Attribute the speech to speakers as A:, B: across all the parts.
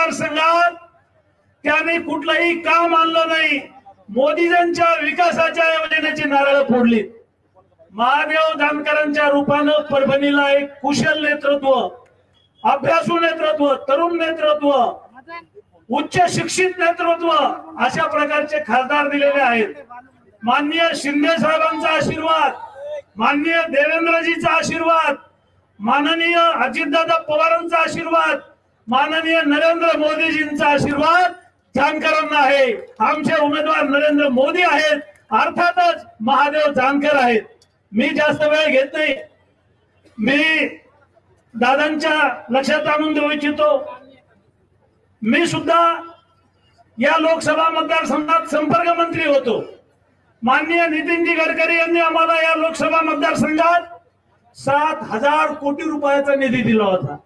A: मतदारसंघात त्याने कुठलंही काम आणलं नाही, मोदीजींच्या विकासाच्या योजनेची नारळ फोडली। महादेव जानकरांच्या रूपानं परभणीला एक कुशल नेतृत्व, अभ्यासू नेतृत्व, तरुण नेतृत्व, उच्च शिक्षित नेतृत्व अशा प्रकारचे खासदार दिलेले आहेत। माननीय शिंदे साहेबांचा आशीर्वाद, माननीय देवेंद्रजीचा आशीर्वाद, माननीय अजितदादा पवारांचा आशीर्वाद, माननीय नरेंद्र मोदीजींचा आशीर्वाद जानकरांना आहे। आमचे उमेदवार नरेंद्र मोदी आहेत, अर्थातच महादेव जानकर आहेत। मी जास्त वेळ घेत नाही, मी दादांच्या लक्षात आणून देऊ इच्छितो, मी सुद्धा या लोकसभा मतदारसंघात संपर्क मंत्री होतो। माननीय नितीनजी गडकरी यांनी आम्हाला या लोकसभा मतदारसंघात 7,000 कोटी रुपयाचा निधी दिला होता।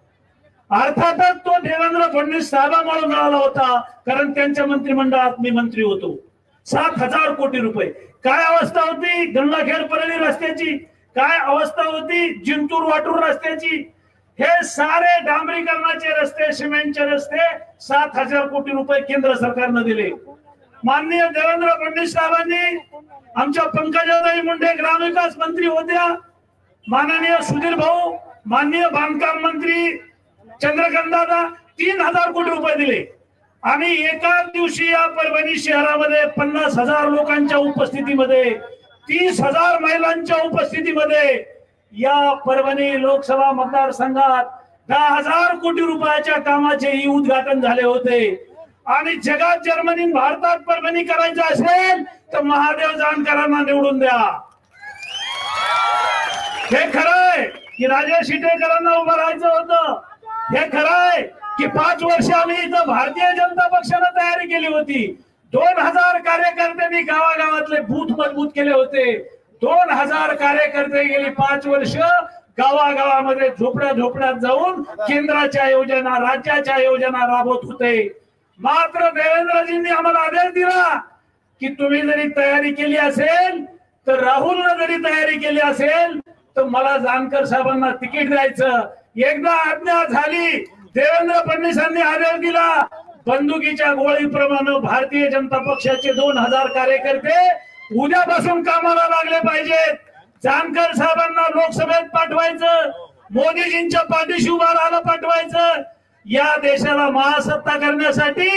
A: अर्थातच तो देवेंद्र फडणवीस साहेबांमुळे मिळाला होता, कारण त्यांच्या मंत्रिमंडळात मी मंत्री होतो। 7,000 कोटी रुपये। काय अवस्था होती गंगाखेड परळी रस्त्याची, काय अवस्था होती जिंतूर वाटूर रस्त्याची, हे सारे डांबरीकरणाचे रस्ते, सिमेंटचे रस्ते 7,000 कोटी रुपये केंद्र सरकारने दिले। माननीय देवेंद्र फडणवीस साहेबांनी, आमच्या पंकजाताई मुंडे ग्रामविकास मंत्री होत्या, माननीय सुधीर भाऊ, माननीय बांधकाम मंत्री चंद्रकांत दादा 3,000 कोटी रुपये दिले। आणि एका दिवशी या परभणी शहरामध्ये 50,000 लोकांच्या उपस्थितीमध्ये, 30,000 महिलांच्या उपस्थितीमध्ये या परभणी लोकसभा मतदारसंघात 10,000 कोटी रुपयाच्या कामाचे उद्घाटन झाले होते। आणि जगात जर्मनी भारतात परभणी करायचं असेल तर महादेव जानकरांना निवडून द्या। हे खरंय की राजेश शिटेकरांना उभं राहायचं होतं, हे खरंय की 5 वर्ष आम्ही इथं भारतीय जनता पक्षाने तयारी केली होती। 2,000 कार्यकर्त्यांनी गावागावातले बूथ मजबूत केले होते। 2,000 कार्यकर्ते गेली 5 वर्ष गावागावामध्ये झोपड्यात जाऊन केंद्राच्या योजना, राज्याच्या योजना राबवत होते। मात्र देवेंद्रजींनी आम्हाला आदेश दिला की तुम्ही जरी तयारी केली असेल तर, राहुलने जरी तयारी केली असेल तर मला जानकर साहेबांना तिकीट द्यायचं। एकदा आज्ञा झाली, देवेंद्र फडणवीसांनी आदेश दिला, बंदुकीच्या गोळीप्रमाणे भारतीय जनता पक्षाचे 2,000 कार्यकर्ते उद्यापासून कामाला लागले पाहिजेत। जानकर साहेबांना लोकसभेत पाठवायचं, मोदीजींच्या पाठीशी उभा राहायला पाठवायचं। या देशाला महासत्ता करण्यासाठी,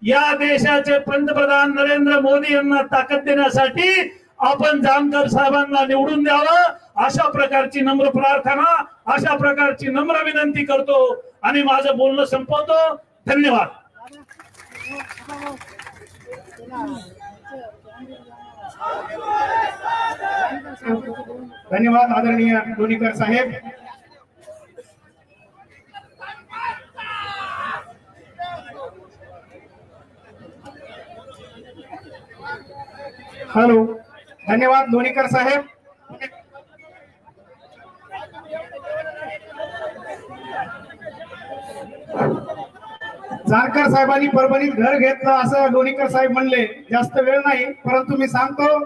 A: या देशाचे पंतप्रधान नरेंद्र मोदी यांना ताकद देण्यासाठी आपण जानकर साहेबांना निवडून द्यावं, अशा प्रकारची नम्र प्रार्थना, अशा प्रकारची नम्र विनंती करतो आणि माझं बोलणं संपवतो। धन्यवाद।
B: धन्यवाद आदरणीय लोणीकर साहेब। हॅलो, धन्यवाद लोणीकर साहेब। जानकर साहेबांनी परभणीत घर घेतलं असं लोणीकर साहेब म्हणले। जास्त वेळ नाही, परंतु मी सांगतो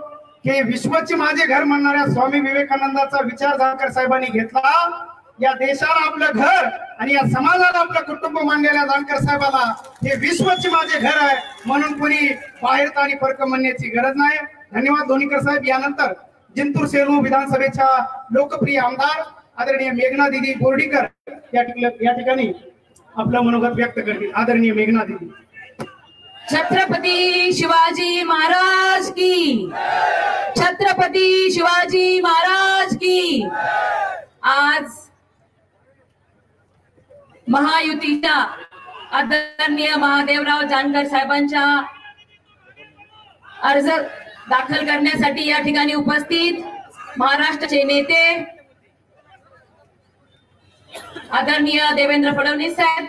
B: की विश्वचे माझे घर म्हणणाऱ्या स्वामी विवेकानंदाचा विचार जानकर साहेबांनी घेतला। या देशाला आपलं घर आणि या समाजाला आपलं कुटुंब मानलेल्या जानकर साहेबाला हे विश्वचे माझे घर आहे, म्हणून कोणी बाहेर आणि फरक म्हणण्याची गरज नाही। धन्यवाद लोणीकर साहेब। यानंतर जिंतूर सेलू विधानसभेच्या लोकप्रिय आमदार आदरणीय मेघना दीदी बोर्डीकर या ठिकाणी आपलं मनोगत व्यक्त करतील। आदरणीय मेघना दीदी।
C: छत्रपती शिवाजी महाराज की, छत्रपती शिवाजी महाराज की। आज महायुतीच्या आदरणीय महादेवराव जानकर साहेबांच्या अर्ज दाखल करण्यासाठी या ठिकाणी उपस्थित महाराष्ट्राचे नेते आदरणीय देवेंद्र फडणवीस साहेब,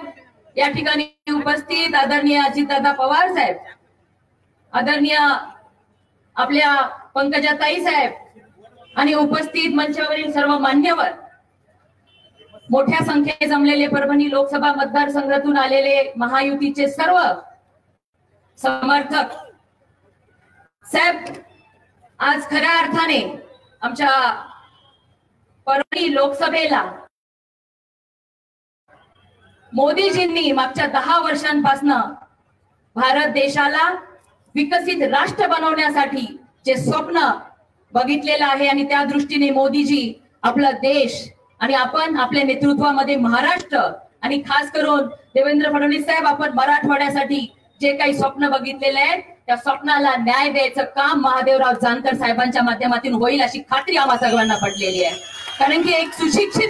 C: या ठिकाणी उपस्थित आदरणीय अजितदादा पवार साहेब, आदरणीय आपल्या पंकजाताई साहेब आणि उपस्थित मंचावरील सर्व मान्यवर, मोठ्या संख्येने जमलेले परभणी लोकसभा मतदारसंघातून आलेले महायुतीचे सर्व समर्थक साहेब, आज खऱ्या अर्थाने आमच्या परभणी लोकसभेला मोदीजींनी मागच्या 10 वर्षांपासून भारत देशाला विकसित राष्ट्र बनवण्यासाठी जे स्वप्न बघितलेलं आहे आणि त्या दृष्टीने मोदीजी आपला देश आणि आपण आपल्या नेतृत्वामध्ये महाराष्ट्र आणि खास करून देवेंद्र फडणवीस साहेब आपण मराठवाड्यासाठी जे काही स्वप्न बघितलेले आहेत त्या स्वप्नाला न्याय द्यायचं काम महादेवराव जानकर साहेबांच्या माध्यमातून होईल अशी खात्री आम्हा सर्वांना पडलेली आहे. कारण की एक सुशिक्षित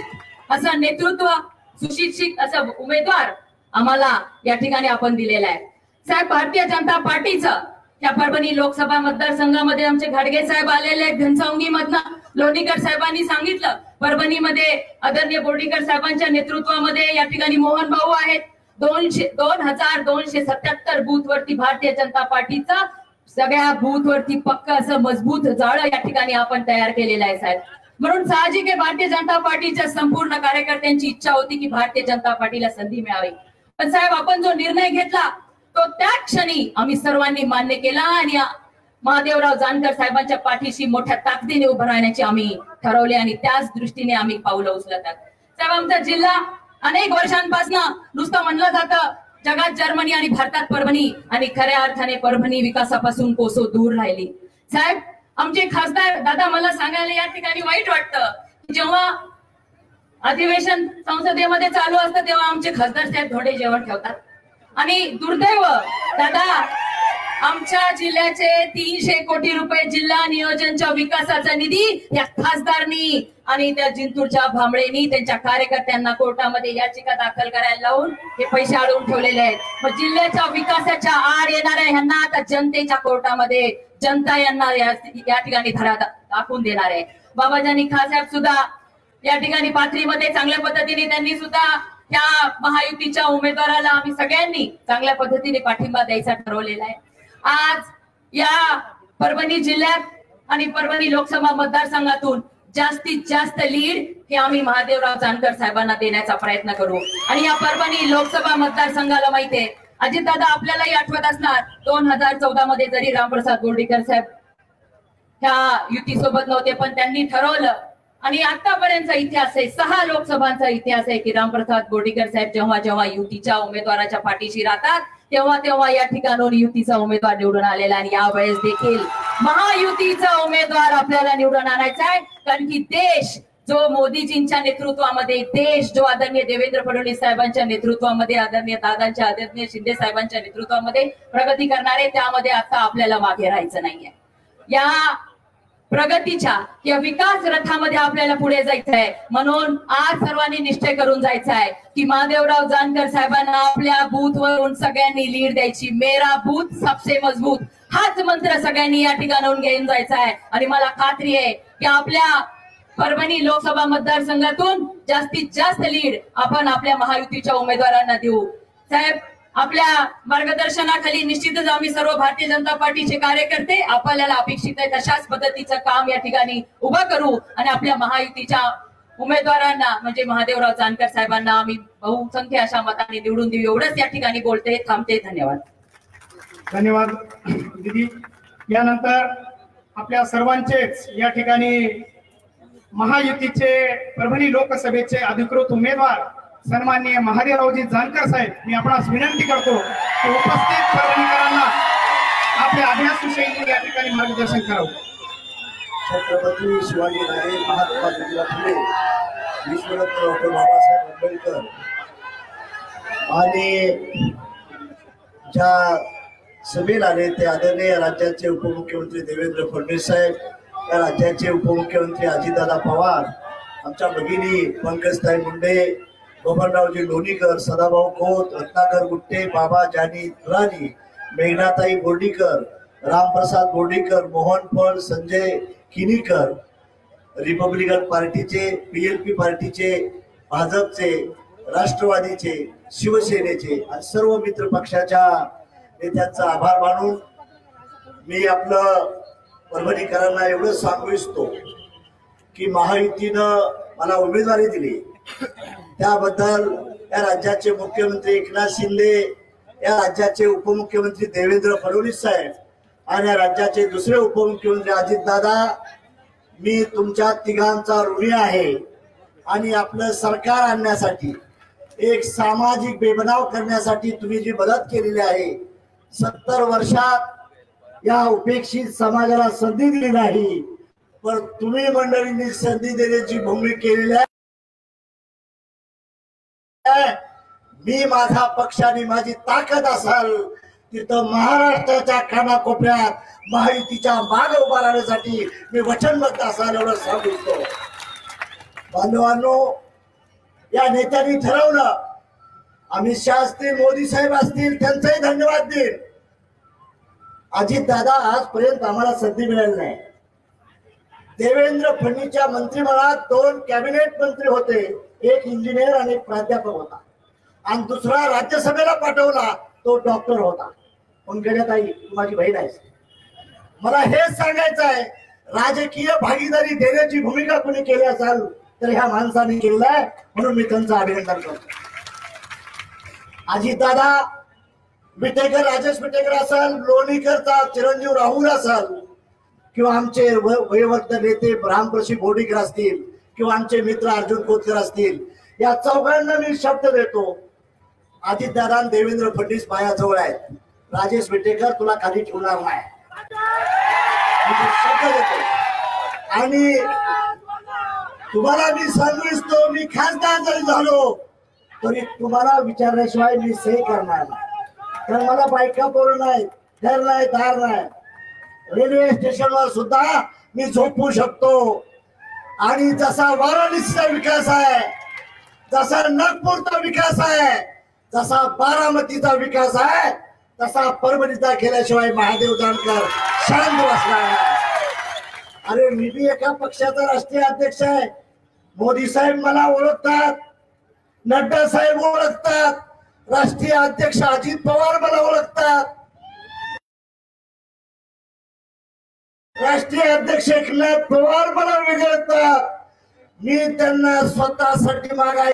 C: असं नेतृत्व, सुशिक्षित असं उमेदवार आम्हाला या ठिकाणी आपण दिलेला आहे. साहेब, भारतीय जनता पार्टीचं या परभणी लोकसभा मतदारसंघामध्ये आमचे घाडगे साहेब आलेले आहेत घनसावंगी मधनं. लोणीकर साहेबांनी सांगितलं परभणीमध्ये आदरणीय बोर्डीकर साहेबांच्या नेतृत्वामध्ये या ठिकाणी मोहन भाऊ आहेत. 2277 बूथ वरती भारतीय जनता पार्टीचा सगळ्या बूथ वरती पक्क असं मजबूत जाळं या ठिकाणी आपण तयार केलेलं आहे साहेब. म्हणून साहजिक आहे भारतीय जनता पार्टीच्या संपूर्ण कार्यकर्त्यांची इच्छा होती की भारतीय जनता पार्टीला संधी मिळावी. पण साहेब, आपण जो निर्णय घेतला तो त्या क्षणी आम्ही सर्वांनी मान्य केला आणि महादेवराव जानकर साहेबांच्या पाठीशी मोठ्या ताकदीने उभं राहण्याची आम्ही ठरवले आणि त्याच दृष्टीने आम्ही पावलं उचलत आहोत. साहेब, आमचा जिल्हा अनेक वर्षांपासून नुसतं म्हणलं जातं जगात जर्मनी आणि भारतात परभणी, आणि खऱ्या अर्थाने परभणी विकासापासून कोसो दूर राहिली. साहेब, आमचे खासदार दादा, मला सांगायला या ठिकाणी वाईट वाटतं, जेव्हा अधिवेशन संसदेमध्ये चालू असतं तेव्हा आमचे खासदार साहेब धोंडे जेवण ठेवतात आणि दुर्दैव दादा, आमच्या जिल्ह्याचे 300 कोटी रुपये जिल्हा नियोजनच्या विकासाचा निधी या खासदारनी आणि त्या जिंतूरच्या भांबळेनी त्यांच्या कार्यकर्त्यांना कोर्टामध्ये याचिका दाखल करायला लावून हे पैसे अडवून ठेवलेले आहेत. मग जिल्ह्याच्या विकासाच्या आड येणाऱ्या ह्यांना आता जनतेच्या कोर्टामध्ये जनता यांना या ठिकाणी धडा दाखवून देणार आहे. बाबाजानी खासाहेब सुद्धा या ठिकाणी पाथरीमध्ये चांगल्या पद्धतीने त्यांनी सुद्धा त्या महायुतीच्या उमेदवाराला आम्ही सगळ्यांनी चांगल्या पद्धतीने पाठिंबा द्यायचा ठरवलेला आहे. आज या परभणी जिल्ह्यात आणि परभणी लोकसभा मतदारसंघातून जास्तीत जास्त लीड हे आम्ही महादेवराव जानकर साहेबांना देण्याचा प्रयत्न करू. आणि या परभणी लोकसभा मतदारसंघाला माहितीये, अजितदादा आपल्यालाही आठवत असणार 2014 मध्ये जरी रामप्रसाद बोर्डीकर साहेब ह्या युतीसोबत नव्हते पण त्यांनी ठरवलं आणि आतापर्यंतचा इतिहास आहे, 6 लोकसभांचा इतिहास आहे की रामप्रसाद बोर्डीकर साहेब जेव्हा जेव्हा युतीच्या उमेदवाराच्या पाठीशी राहतात तेव्हा तेव्हा या ठिकाणाहून युतीचा उमेदवार निवडून आलेला आणि यावेळेस देखील महायुतीचा उमेदवार आपल्याला निवडून आणायचा आहे. कारण की देश जो मोदीजींच्या नेतृत्वामध्ये, देश जो आदरणीय देवेंद्र फडणवीस साहेबांच्या नेतृत्वामध्ये, आदरणीय दादांच्या, आदरणीय शिंदे साहेबांच्या नेतृत्वामध्ये प्रगती करणारे, त्यामध्ये आता आपल्याला मागे राहायचं नाहीये. या प्रगतीच्या या विकास रथामध्ये आपल्याला पुढे जायचं आहे. म्हणून आज सर्वांनी निश्चय करून जायचा आहे की महादेवराव जानकर साहेबांना आपल्या बूथवरून सगळ्यांनी लीड द्यायची. मेरा बूथ सबसे मजबूत हाच मंत्र सगळ्यांनी या ठिकाणाहून घेऊन जायचा आहे. आणि मला खात्री आहे की आपल्या परभणी लोकसभा मतदारसंघातून जास्तीत जास्त लीड आपण आपल्या महायुतीच्या उमेदवारांना देऊ. साहेब, आपल्या मार्गदर्शनाखाली निश्चितच आम्ही सर्व भारतीय जनता पार्टीचे कार्यकर्ते आपल्याला अपेक्षित आहे तशाच पद्धतीचं काम या ठिकाणी उभं करू आणि आपल्या महायुतीच्या उमेदवारांना म्हणजे महादेवराव जानकर साहेबांना आम्ही बहुसंख्य अशा मताने निवडून देऊ. एवढंच या ठिकाणी बोलते, थांबते. धन्यवाद.
B: धन्यवाद दीदी. यानंतर आपल्या सर्वांचेच या ठिकाणी महायुतीचे परभणी लोकसभेचे अधिकृत उमेदवार सन्माननीय महादेवरावजी जानकर साहेब, मी आपणास विनंती करतो की उपस्थित परभणीकरांना आपल्या अभ्यासू शैली या ठिकाणी मार्गदर्शन करावं.
D: छत्रपती शिवाजी राजे, महात्मा ज्योतिबा फुले, विश्वरत्न डॉक्टर बाबासाहेब आंबेडकर आणि ज्या सभेला आले ते आदरणीय राज्याचे उपमुख्यमंत्री देवेंद्र फडणवीस साहेब, या राज्याचे उपमुख्यमंत्री अजितदादा पवार, आमच्या भगिनी पंकजताई मुंडे, बबनरावजी लोणीकर, सदाभाऊ खोत, रत्नाकर गुट्टे, बाबा जानी राणी, मेघनाताई बोर्डीकर, रामप्रसाद बोर्डीकर, मोहन फड, संजय किनीकर, रिपब्लिकन पार्टीचे, PLP पार्टीचे, भाजपचे, राष्ट्रवादीचे, शिवसेनेचे आणि सर्व मित्र पक्षाच्या नेत्यांचा आभार मानून मी आपलं परभणीकरांना एवढं सांगू इच्छितो की महायुतीनं मला उमेदवारी दिली त्याबद्दल या राज्याचे मुख्यमंत्री एकनाथ शिंदे, या राज्याचे उपमुख्यमंत्री देवेंद्र फडणवीस साहेब आणि या राज्याचे दुसरे उपमुख्यमंत्री अजितदादा, मी तुमच्या तिघांचा ऋणी आहे. आणि आपलं सरकार आणण्यासाठी एक सामाजिक बेबनाव करण्यासाठी तुम्ही जी मदत केलेली आहे, 70 वर्षात या उपेक्षित समाजाला संधी दिली नाही, पण तुम्ही मंडळींनी संधी देण्याची भूमिका केलेली आहे. मी माझा पक्ष आणि माझी ताकद असाल तिथं महाराष्ट्राच्या कानाकोपऱ्यात महायुतीच्या मागे उभा राहण्यासाठी मी वचनबद्ध असाल एवढं सांगू इच्छितो. बांधवांनो, या नेत्यांनी ठरवलं, अमित शहा असतील, मोदी साहेब असतील, त्यांचाही धन्यवाद देईल. अजित दादा आजपर्यंत आम्हाला संधी मिळाली नाही. देवेंद्र फडणवीसच्या मंत्रिमंडळात 2 कॅबिनेट मंत्री होते, एक इंजिनियर आणि एक प्राध्यापक होता, आणि दुसरा राज्यसभेला पाठवला तो डॉक्टर होता. पंकजाताई, माझी बहीण आहे. मला हेच सांगायचं आहे, राजकीय भागीदारी देण्याची भूमिका कोणी केली असाल तर ह्या माणसाने केलेलं आहे, म्हणून मी त्यांचं अभिनंदन करतो. अजितदादा विटेकर, राजेश विटेकर असाल, लोणीकरचा चिरंजीव राहुल असाल, किंवा आमचे वयोवृद्ध नेते रामप्रशी बोर्डीकर असतील, किंवा आमचे मित्र अर्जुन खोतकर असतील, या चौघांना मी शब्द देतो. अजितदादा आणि देवेंद्र फडणवीस माझ्याजवळ आहेत. राजेश विटेकर तुला खाली ठेवणार नाही, शब्द देतो. आणि तुम्हाला मी सांगू इच्छितो, मी खासदार जरी झालो तरी तुम्हाला विचारल्याशिवाय मी सही करणार नाही. कारण मला बायका पोरं नाही, घर नाही, दार नाही. रेल्वे स्टेशनवर सुद्धा मी झोपू शकतो. आणि जसा वाराणसीचा विकास आहे, जसा नागपूरचा विकास आहे, जसा बारामतीचा विकास आहे, तसा परभणीचा केल्याशिवाय महादेव जानकर शांत बसणार. अरे मी बी एका पक्षाचा राष्ट्रीय अध्यक्ष आहे. मोदी साहेब मला ओळखतात, नड्डा साहेब ओळखतात, राष्ट्रीय अध्यक्ष अजित पवार मला ओळखतात, राष्ट्रीय अध्यक्ष एकनाथ पवार मला ओळखतात. मी त्यांना स्वतःसाठी मागाय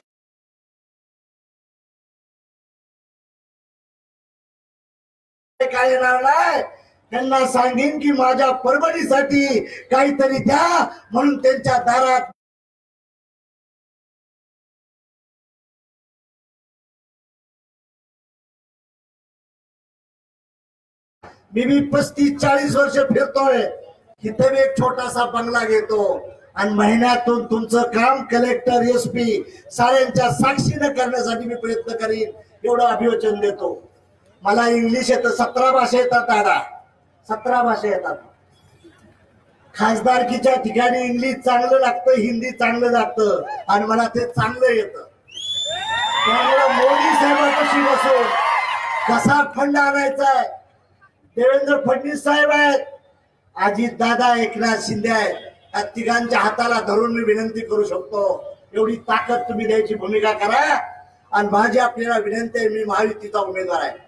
D: काय येणार नाही. त्यांना सांगेन की माझ्या परभणीसाठी काहीतरी द्या, म्हणून त्यांच्या दारात मी 35-40 वर्ष फिरतोय. तिथे मी एक छोटासा बंगला घेतो आणि महिन्यातून तुमचं काम कलेक्टर, SP साऱ्यांच्या साक्षीने करण्यासाठी मी प्रयत्न करीन, एवढं अभिवचन देतो. मला इंग्लिश येतं, 17 भाषा येतात दादा, 17 भाषा येतात. खासदारकीच्या ठिकाणी इंग्लिश चांगलं लागतं, हिंदी चांगलं लागतं, आणि मला ते चांगलं येतं. त्यामुळे मोदी साहेबांपाशी बसून कसा फंड आणायचा आहे, देवेंद्र फडणवीस साहेब आहेत, अजित दादा, एकनाथ शिंदे आहेत, या तिघांच्या हाताला धरून मी विनंती करू शकतो. एवढी ताकद तुम्ही द्यायची भूमिका करा. आणि माझी आपल्याला विनंती आहे, मी महायुतीचा उमेदवार आहे.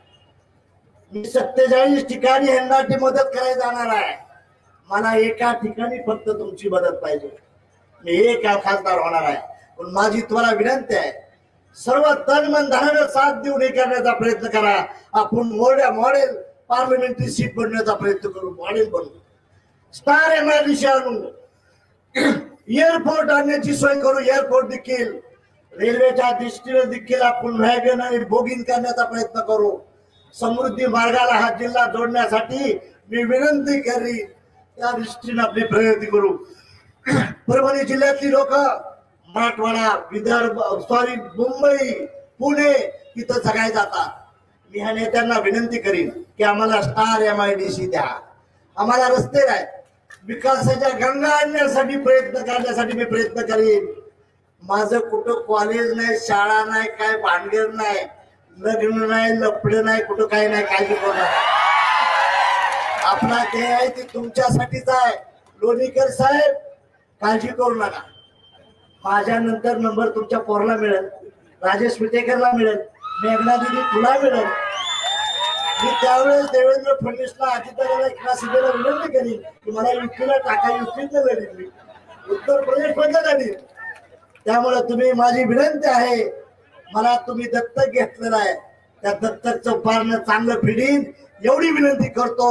D: मी 47 ठिकाणी हेंडाटी मदत करायला जाणार आहे. मला एका ठिकाणी फक्त तुमची मदत पाहिजे. मी एक खासदार होणार आहे. पण माझी तुम्हाला विनंती आहे, सर्व तन मन धनाने साथ देऊन हे करण्याचा प्रयत्न करा. आपण मॉडेल पार्लमेंटरी सीट बनवण्याचा प्रयत्न करू, मॉडेल बनवू, स्टार MIDC आणू, एअरपोर्ट आणण्याची सोय करू. एअरपोर्ट देखील रेल्वेच्या दृष्टीने देखील आपण वॅगन आणि बोगिंग करण्याचा प्रयत्न करू. समृद्धी मार्गाला हा जिल्हा जोडण्यासाठी मी विनंती करी, त्या दृष्टीने आपली प्रयत्न करू. परभणी जिल्ह्यातली लोक मराठवाडा, विदर्भ, मुंबई, पुणे इथं सगळे जातात. मी ह्या नेत्यांना विनंती करीन की आम्हाला स्टार MIDC द्या, आम्हाला रस्ते नाही, विकासाच्या गंगा आणण्यासाठी प्रयत्न करण्यासाठी मी प्रयत्न करीन. माझं कुठं कॉलेज नाही, शाळा नाही, काय भानगड नाही, लग्न नाही, लफडे नाही, कुठं काही नाही, काळजी करू नका. आपला ध्येय आहे ते तुमच्यासाठीच आहे. लोणीकर साहेब, काळजी करू नका. माझ्या नंतर नंबर तुमच्या पोरला मिळेल, राजेश विटेकरला मिळेल, मेघना दिदी तुला मिळेल. मी त्यावेळेस देवेंद्र फडणवीसला, अजितदादाला, एकनाथ शिंदेला विनंती करीन की मला युतीला टाका. युतीतलं लढीन मी, उत्तर प्रदेश मधलं लढीन. त्यामुळे तुम्ही, माझी विनंती आहे, मला तुम्ही दत्तक घेतलेलं आहे, त्या दत्तकचं पारणं चांगलं फिडीन एवढी विनंती करतो.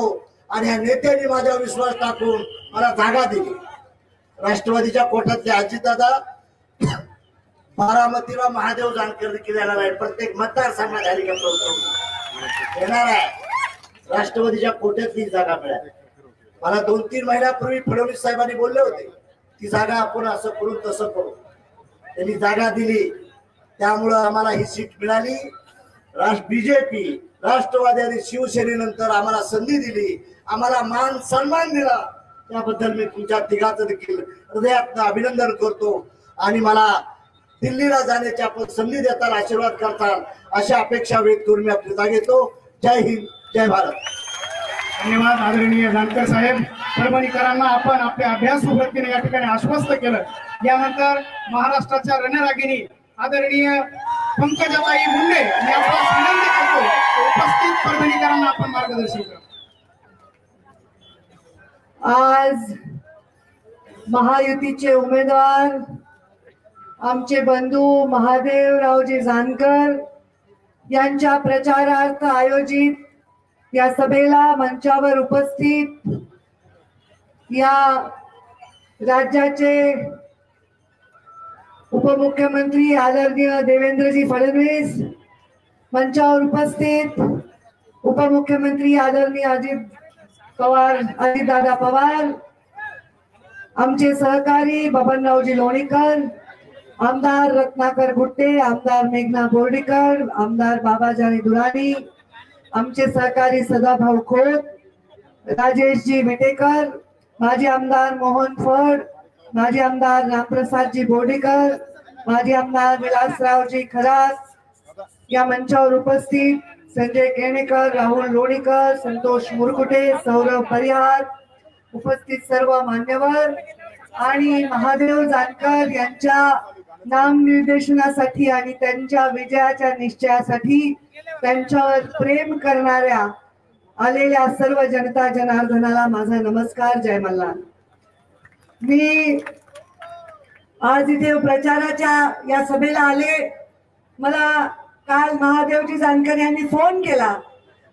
D: आणि या नेत्यांनी माझ्यावर विश्वास टाकून मला जागा दिली. राष्ट्रवादीच्या कोट्यातले अजितदादा बारामतीला महादेव जानकर देखील येणार आहे. प्रत्येक मतदारसंघात हेलिकॉप्टर उतरवून येणार आहे. राष्ट्रवादीच्या कोट्यातली जागा मिळाली. मला 2-3 महिन्यापूर्वी फडणवीस साहेबांनी बोलले होते ती जागा आपण असं करू तसं करू. त्यांनी जागा दिली, त्यामुळं आम्हाला ही सीट मिळाली. बीजेपी, राष्ट्रवादी आणि शिवसेनेनंतर आम्हाला संधी दिली, आम्हाला मान सन्मान दिला. त्याबद्दल मी तुमच्या तिघांचं देखील हृदयातून अभिनंदन करतो. आणि मला दिल्लीला जाण्याची आपण संधी देताल, आशीर्वाद करताल अशी अपेक्षा व्यक्त करून मी आपली जागा घेतो. जय हिंद, जय भारत.
B: धन्यवाद आदरणीय जानकर साहेब. परभणीकरांना आपण आपल्या अभ्यास वृत्तीने या ठिकाणी आश्वस्त केलं. यानंतर महाराष्ट्राच्या रणरागिणी आदरणीय पंकजाताई मुंडे यांनी आपल्याला विनंती करतो उपस्थित परभणीकरांना आपण मार्गदर्शन करा.
E: आज महायुतीचे उमेदवार आमचे बंधू महादेवरावजी जानकर यांच्या प्रचारार्थ आयोजित या सभेला मंचावर उपस्थित या राज्याचे उपमुख्यमंत्री आदरणीय देवेंद्रजी फडणवीस, मंचावर उपस्थित उपमुख्यमंत्री आदरणीय अजितदादा पवार, आमचे सहकारी बबनरावजी लोणीकर, आमदार रत्नाकर गुट्टे, आमदार मेघना बोर्डीकर, आमदार बाबाजानी दुराणी, आमचे सहकारी सदाभाऊ खोत, राजेशजी विटेकर, माजी आमदार मोहन फड, माजी आमदार रामप्रसादजी बोर्डीकर, माजी आमदार विलासरावजी खरास, या मंचावर उपस्थित संजय केणेकर, राहुल लोणीकर, संतोष मुरकुटे, सौरभ परिहार, उपस्थित सर्व मान्यवर आणि महादेव जानकर यांच्या नामनिर्देशनासाठी आणि त्यांच्या विजयाच्या निश्चयासाठी त्यांच्यावर प्रेम करणाऱ्या आलेल्या सर्व जनता जनार्दनाला माझा नमस्कार. जय मल्हार. मी आज इथे प्रचाराच्या या सभेला आले. मला काल महादेवजी जानकर यांनी फोन केला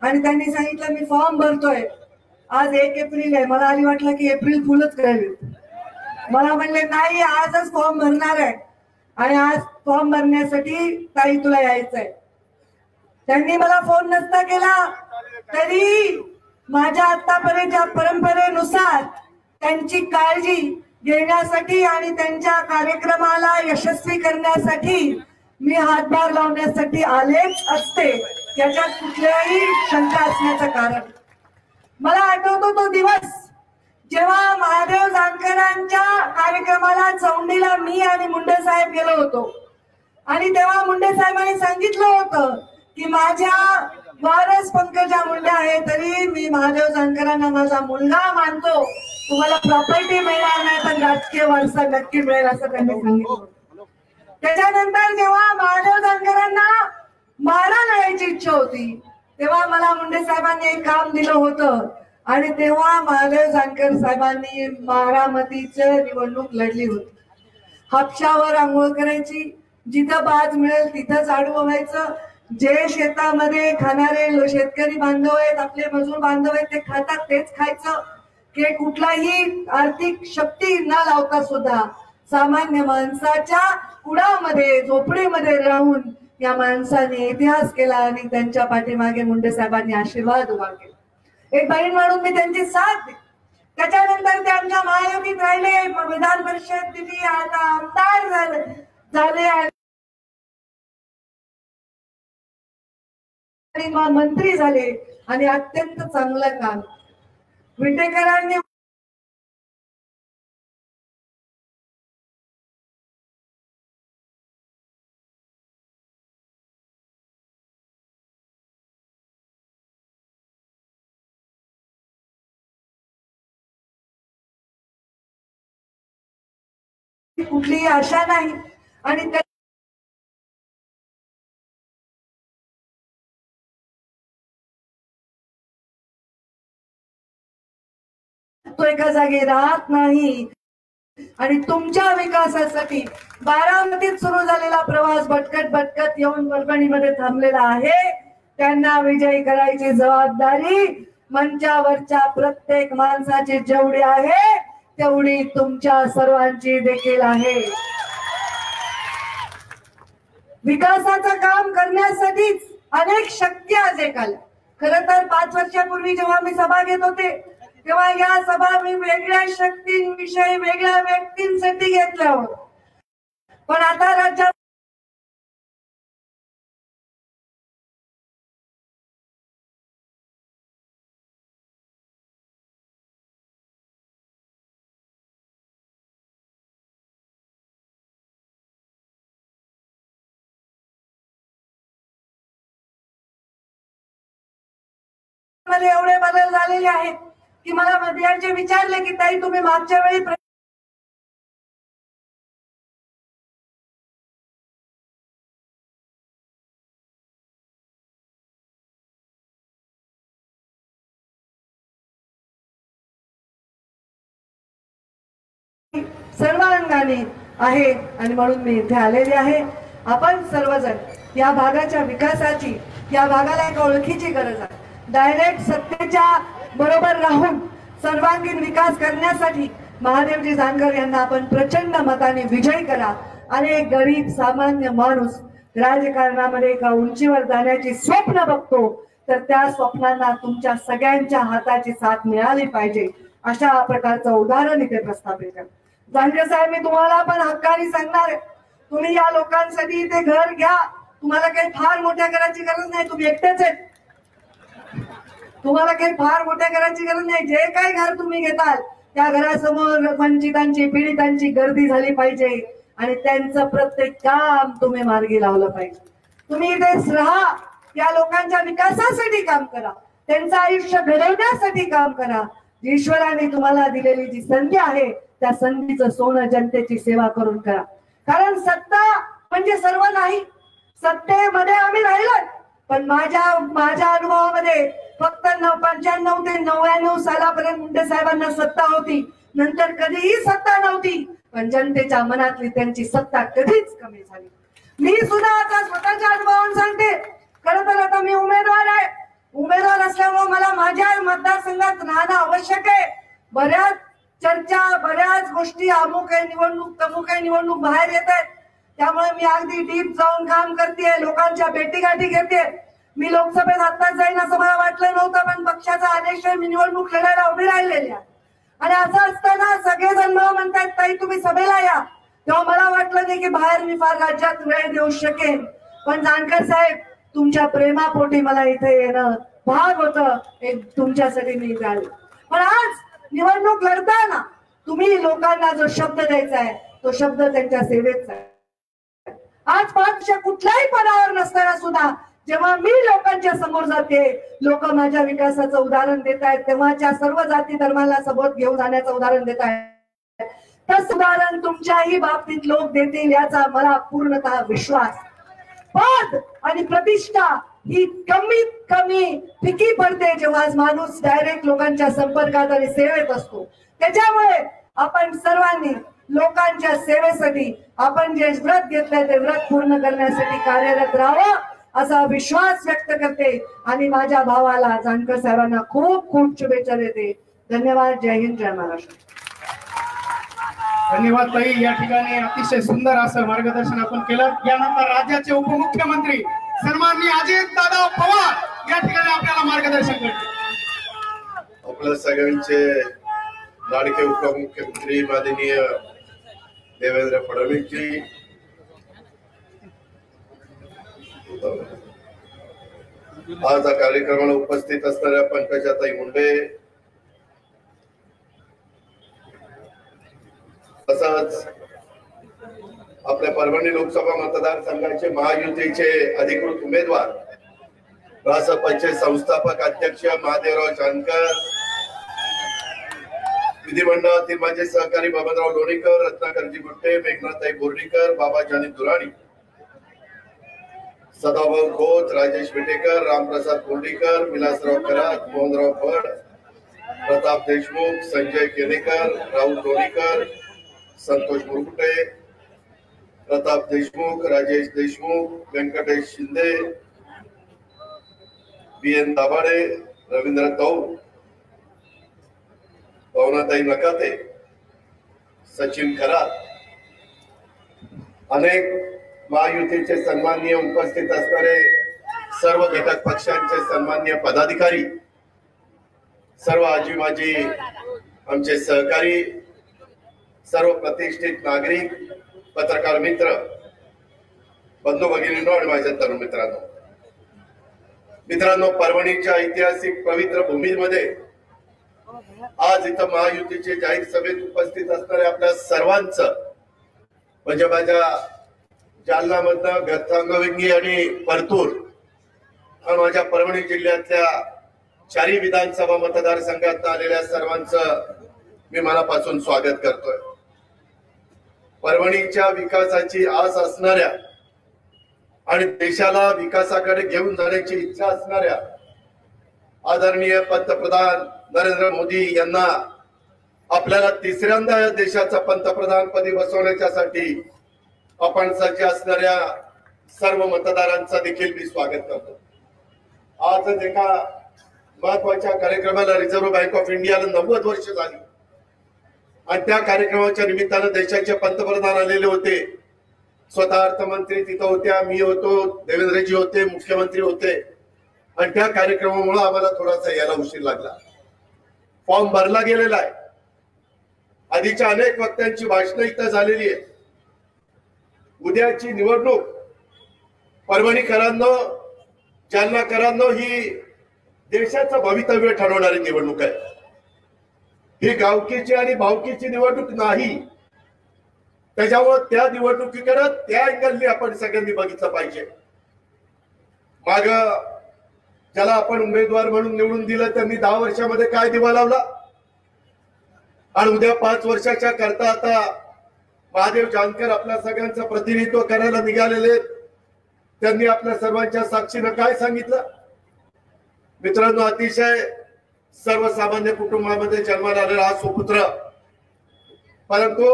E: आणि त्यांनी सांगितलं मी फॉर्म भरतोय. आज 1 एप्रिल आहे. मला आधी वाटलं की एप्रिल फुलच करावी. मला म्हणले नाही, आजच फॉर्म भरणार आहे आणि आज फॉर्म भरण्यासाठी ताई तुला यायचंय. त्यांनी मला फोन नसता केला तरी माझ्या आतापर्यंतच्या परंपरेनुसार त्यांची काळजी घेण्यासाठी आणि त्यांच्या कार्यक्रमाला यशस्वी करण्यासाठी मी हातभार लावण्यासाठी आलेच असते. याच्यात कुठल्याही शंका असण्याचं कारण. मला आठवतो तो दिवस जेव्हा महादेव जानकरांच्या कार्यक्रमाला चौंडीला मी आणि मुंडे साहेब गेलो होतो आणि तेव्हा मुंडे साहेबांनी सांगितलं होतं की माझ्या वारस पंकजा मुंडे आहे तरी मी महादेव जानकरांना माझा मुलगा मानतो. तुम्हाला प्रॉपर्टी मिळणार नाही पण राजकीय वारसा नक्की मिळेल असं त्यांनी सांगितलं. त्याच्यानंतर जेव्हा महादेव जानकरांना मारा घालायची इच्छा होती तेव्हा मला मुंडे साहेबांनी एक काम दिलं होतं आणि तेव्हा महादेव जानकर साहेबांनी बारामतीचं निवडणूक लढली होती. हापशावर आंघोळ करायची, जिथं बाज मिळेल तिथंच आडवं व्हायचं. जे शेतामध्ये खाणारे शेतकरी बांधव आहेत, आपले मजूर बांधव आहेत, ते खातात तेच खायचं. की कुठलाही आर्थिक शक्ती न लावता सुद्धा सामान्य माणसाच्या कुडामध्ये झोपडीमध्ये राहून या माणसाने इतिहास केला आणि त्यांच्या पाठीमागे मुंडे साहेबांनी आशीर्वाद उभा केला. एक बहीण म्हणून मी त्यांची साथ दिली. त्याच्यानंतर ते आमच्या महायुतीत राहिले, विधान परिषद दिली, आता आमदार झाले आणि मंत्री झाले आणि अत्यंत चांगलं काम विटेकरांनी कुठलीही आशा नाही आणि तो एका जागी राहत नाही आणि तुमच्या विकासासाठी बारामतीत सुरू झालेला प्रवास भटकत भटकत येऊन परभणीमध्ये थांबलेला आहे. त्यांना विजयी करायची जबाबदारी मंचावरच्या प्रत्येक माणसाची जेवढी आहे तेवढी तुमच्या सर्वांची देखील आहे. विकासाचं काम करण्यासाठीच अनेक शक्ती आज एक आल्या. खरं तर 5 वर्षापूर्वी जेव्हा मी सभा घेत होते तेव्हा या सभा मी वेगळ्या शक्तींविषयी वेगळ्या व्यक्तींसाठी घेतल्या होत्या. पण आता राज्यात एवढे बदल झालेले आहेत की मला मध्यंतरी विचारले की ताई तुम्ही मागच्या वेळी सर्वांगाने आहे आणि म्हणून मी इथे आलेले आहे. आपण सर्वजण या भागाच्या विकासाची, या भागाला एक ओळखीची गरज आहे. डायरेक्ट सत्तेच्या बरोबर राहून सर्वांगीण विकास करण्यासाठी महादेवजी जानकर यांना आपण प्रचंड मताने विजयी करा. आणि एक गरीब सामान्य माणूस राजकारणामध्ये एका उंचीवर जाण्याची स्वप्न बघतो तर त्या स्वप्नांना तुमच्या सगळ्यांच्या हाताची साथ मिळाली पाहिजे अशा प्रकारचं उदाहरण इथे प्रस्थापित करा. जानकर साहेब, मी तुम्हाला पण हक्काने सांगणार आहे, तुम्ही या लोकांसाठी इथे घर घ्या. तुम्हाला काही फार मोठ्या घराची गरज नाही, तुम्ही एकटेच आहेत. तुम्हाला काही फार मोठ्या घराची गरज नाही. जे काही घर तुम्ही घेताल त्या घरासमोर वंचितांची, पीडितांची गर्दी झाली पाहिजे आणि त्यांचं प्रत्येक काम तुम्ही मार्गी लावलं पाहिजे. तुम्ही इथेच राहा, या लोकांच्या विकासासाठी काम करा, त्यांचं आयुष्य घडवण्यासाठी काम करा. ईश्वराने तुम्हाला दिलेली जी संधी आहे त्या संधीचं सोनं जनतेची सेवा करून करा. कारण सत्ता म्हणजे सर्व नाही. सत्तेमध्ये आम्ही राहिलो, पण माझ्या अनुभवामध्ये फक्त 95 ते 99 सालापर्यंत मुंडे साहेबांना सत्ता होती. नंतर कधीही सत्ता नव्हती, पण जनतेच्या मनातली त्यांची सत्ता कधीच कमी झाली. मी सुद्धा आता स्वतःच्या अनुभवावरून सांगते. खरं तर आता मी उमेदवार आहे. उमेदवार असल्यामुळे मला माझ्या मतदारसंघात राहणं आवश्यक आहे. बऱ्याच चर्चा, बऱ्याच गोष्टी, अमुक आहे निवडणूक, तमुक आहे निवडणूक बाहेर येत आहेत. त्यामुळे मी अगदी डीप जाऊन काम करते, लोकांच्या भेटीगाठी घेते. मी लोकसभेत आत्ताच जाईन असं मला वाटलं नव्हतं, पण पक्षाचा आदेश आहे, मी निवडणूक लढायला उभी राहिलेली आहे. आणि असं असताना सगळेजण मला म्हणतात ताई तुम्ही सभेला या. तेव्हा मला वाटलं नाही की बाहेर मी फार राज्यात वेळ देऊ शकेन. पण जानकर साहेब, तुमच्या प्रेमापोटी मला इथे येणं भाग होतं. एक तुमच्यासाठी मी इथे आले. पण आज निवडणूक लढताना तुम्ही लोकांना जो शब्द द्यायचा आहे तो शब्द त्यांच्या सेवेचा आहे. आज 5 कुठल्याही पदावर नसताना सुद्धा जेव्हा मी लोकांच्या समोर जाते, लोक माझ्या विकासाचं उदाहरण देत आहेत, तेव्हाच्या सर्व जाती धर्माला सोबत घेऊन जाण्याचं उदाहरण देत आहेत. तस उदाहरण तुमच्याही बाबतीत लोक देतील याचा मला पूर्णतः विश्वास. पद आणि प्रतिष्ठा ही कमीत कमी फिकी पडते जेव्हा माणूस डायरेक्ट लोकांच्या संपर्कात आणि सेवेत असतो. त्याच्यामुळे आपण सर्वांनी लोकांच्या सेवेसाठी आपण जे व्रत घेतलंय ते व्रत पूर्ण करण्यासाठी कार्यरत राहावं असा विश्वास व्यक्त करते आणि माझ्या भावाला जानकर साहेबांना खूप खूप शुभेच्छा देते. धन्यवाद. जय हिंद, जय महाराष्ट्र.
B: धन्यवाद ताई. या ठिकाणी अतिशय सुंदर असं मार्गदर्शन आपण केलं. यानंतर राज्याचे उपमुख्यमंत्री सन्माननीय अजितदादा पवार या ठिकाणी आपल्याला मार्गदर्शन करतील.
F: आपल्या सगळ्यांचे लाडके उपमुख्यमंत्री माननीय देवेंद्र फडणवीस जी, आज या कार्यक्रमाला उपस्थित असणाऱ्या पंकजाताई मुंडे, तसंच आपल्या परभणी लोकसभा मतदारसंघाचे महायुतीचे अधिकृत उमेदवार रासपचे संस्थापक अध्यक्ष महादेवराव जानकर, विधिमंडळातील माझे सहकारी बबनराव लोणीकर, रत्नाकरजी गुट्टे, मेघनाताई बोर्डीकर, बाबाजानी दुराणी, सदाभाऊ खोत, राजेश विटेकर, रामप्रसाद कोंडीकर, विलासराव करात, मोहनराव फड, प्रताप देशमुख, संजय केनेकर, राहुल लोणीकर, संतोष मुरकुटे, प्रताप देशमुख, राजेश देशमुख, व्यंकटेश शिंदे, बी.एन. दाभाडे, रवींद्र कौर, पवनाताई नकाते, सचिन करात, अनेक महायुतीचे सन्माननीय उपस्थित असणारे सर्व घटक पक्षांचे सन्माननीय पदाधिकारी, सर्व आजी माजी आमचे सहकारी, सर्व प्रतिष्ठित नागरिक, पत्रकार मित्र, बंधू भगिनींनो आणि माझ्या तरुण मित्रांनो, परभणीच्या ऐतिहासिक पवित्र भूमीमध्ये आज इथं महायुतीचे जाहीर सभेत उपस्थित असणारे आपल्या सर्वांचं, म्हणजे माझ्या जालनामधनं गर्थांगविंगी आणि परतूर आणि माझ्या परभणी जिल्ह्यातल्या 4 विधानसभा मतदारसंघात आलेल्या सर्वांचं मी मनापासून स्वागत करतोय. परभणीच्या विकासाची आस असणाऱ्या आणि देशाला विकासाकडे घेऊन जाण्याची इच्छा असणाऱ्या आदरणीय पंतप्रधान नरेंद्र मोदी यांना आपल्याला तिसऱ्यांदा या देशाचा पंतप्रधान पदी बसवण्यासाठी आपण सज्ज असणाऱ्या सर्व मतदारांचा देखील मी स्वागत करतो. आज एका महत्वाच्या कार्यक्रमाला रिझर्व्ह बँक ऑफ इंडियाला 90 वर्ष झाली आणि त्या कार्यक्रमाच्या निमित्तानं देशाचे पंतप्रधान आलेले होते. स्वतः अर्थमंत्री तिथं होत्या, मी होतो, देवेंद्रजी होते, मुख्यमंत्री होते आणि त्या कार्यक्रमामुळे आम्हाला थोडासा यायला उशीर लागला. फॉर्म भरला गेलेला आहे. आधीच्या अनेक वक्त्यांची भाषणं इथं झालेली आहे. उद्याची निवडणूक परभणीकरांनो, जालनाकरांनो ही देशाचं भवितव्य ठरवणारी निवडणूक आहे. ही गावकीची आणि भावकीची निवडणूक नाही. त्याच्यामुळे त्या निवडणुकीकडे त्या अँगलने आपण सगळ्यांनी बघितलं पाहिजे. माग ज्याला आपण उमेदवार म्हणून निवडून दिलं त्यांनी 10 वर्षामध्ये काय दिवा लावला आणि उद्या 5 वर्षाच्या करता आता महादेव जानकर आपल्या सगळ्यांचं प्रतिनिधित्व करायला निघालेले. त्यांनी आपल्या सर्वांच्या साक्षीनं काय सांगितलं? मित्रांनो, अतिशय सर्वसामान्य कुटुंबामध्ये जन्माला आलेला हा सुपुत्र, परंतु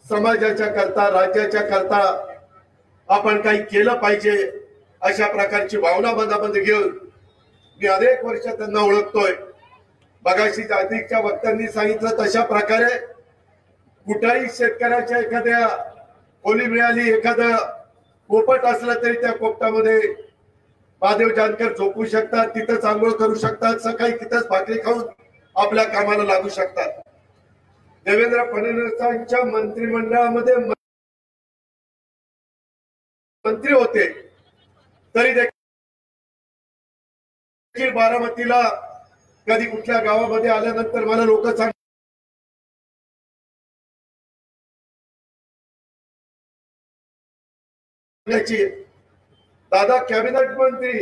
F: समाजाच्या करता, राज्याच्या करता आपण काही केलं पाहिजे अशा प्रकारची भावना मनामध्ये घेऊन मी अनेक वर्ष त्यांना ओळखतोय. मगाशी अधिकच्या वक्त्यांनी सांगितलं तशा प्रकारे कुठल्याही शेतकऱ्याच्या एखाद्या खोली मिळाली, एखादं पोपट असलं तरी त्या पोपटामध्ये महादेव जानकर झोपू शकतात, तिथंच आंघोळ करू शकतात, सकाळी तिथंच भाकरी खाऊन आपल्या कामाला लागू शकतात. देवेंद्र फडणवीसांच्या मंत्रिमंडळामध्ये मंत्री होते तरी देखील बारामतीला कधी कुठल्या गावामध्ये आल्यानंतर मला लोक सांगायची, दादा कॅबिनेट मंत्री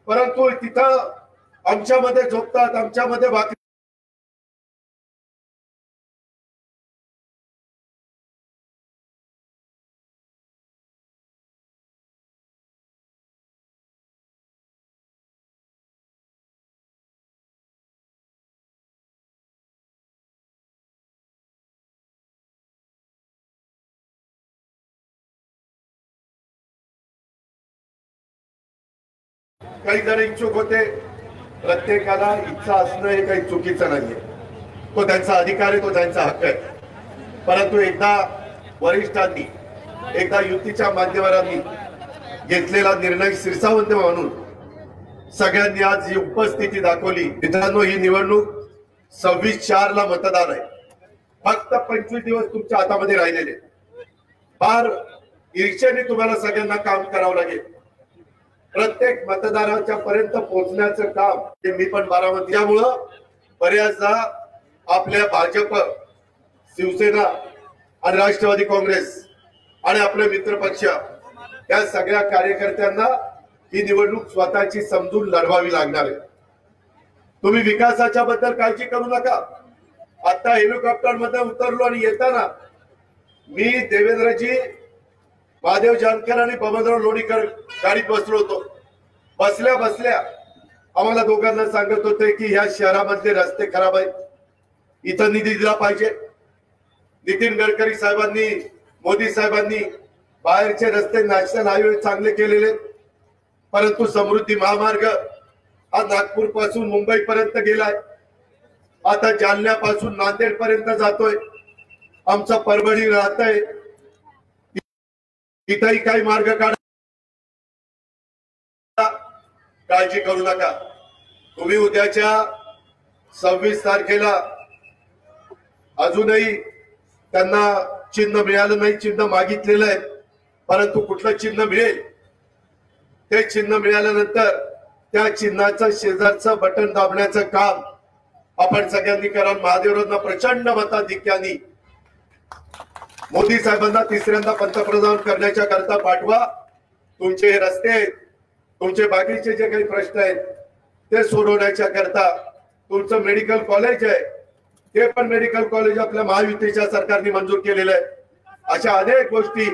F: परंतु तिथं आमच्यामध्ये झोपतात, आमच्यामध्ये भाकरी काही जण इच्छुक होते. प्रत्येकाला इच्छा असणं हे काही चुकीचं नाहीये, तो त्यांचा अधिकार आहे, तो त्यांचा हक्क आहे. परंतु एकदा वरिष्ठांनी, एकदा युतीच्या मान्यवरांनी घेतलेला निर्णय शिरसावंत म्हणून सगळ्यांनी आज ही उपस्थिती दाखवली. मित्रांनो, ही निवडणूक 26/4 मतदान आहे. फक्त 25 दिवस तुमच्या हातामध्ये राहिलेले. फार ईर्ष्येने तुम्हाला सगळ्यांना काम करावं लागेल. प्रत्येक मतदाराच्या पर्यंत पोहोचण्याचं काम हे मी पण बारामती. त्यामुळं बऱ्याचदा आपल्या भाजप, शिवसेना आणि राष्ट्रवादी काँग्रेस आणि आपले मित्र पक्ष या सगळ्या कार्यकर्त्यांना ही निवडणूक स्वतःची समजून लढवावी लागणार आहे. तुम्ही विकासाच्या बद्दल काळजी करू नका. आता हेलिकॉप्टर मध्ये उतरलो आणि येताना मी देवेंद्रजी, महादेव जानकर आणि बबनराव लोणीकर गाडीत बसलो होतो. बसल्या बसल्या आम्हाला दोघांना सांगत होते की ह्या शहरामधले रस्ते खराब आहेत, इथं निधी दिला पाहिजे. नितीन गडकरी साहेबांनी, मोदी साहेबांनी बाहेरचे रस्ते, नॅशनल हायवे चांगले केलेले, परंतु समृद्धी महामार्ग हा नागपूर पासून मुंबई पर्यंत गेलाय, आता जालन्यापासून नांदेड पर्यंत जातोय. आमचा परभणी राहतय, तिथेही काही मार्ग काढा. काळजी करू नका. तुम्ही उद्याच्या 26 तारखेला अजूनही त्यांना चिन्ह मिळालं नाही. चिन्ह मागितलेलं आहे, परंतु कुठलं चिन्ह मिळेल ते चिन्ह मिळाल्यानंतर त्या चिन्हाचं शेजारचं बटन दाबण्याचं काम आपण सगळ्यांनी करा. महादेवरावांना प्रचंड मताधिक्याने मोदी साहेबांना तिसऱ्यांदा पंतप्रधान करण्याच्या करता पाठवा. तुमचे हे रस्ते, तुमचे बाकीचे जे काही प्रश्न आहेत ते सोडवण्याच्या करता तुमचं मेडिकल कॉलेज आहे, ते पण मेडिकल कॉलेज आपल्या महायुतीच्या सरकारने मंजूर केलेलं आहे. अशा अनेक गोष्टी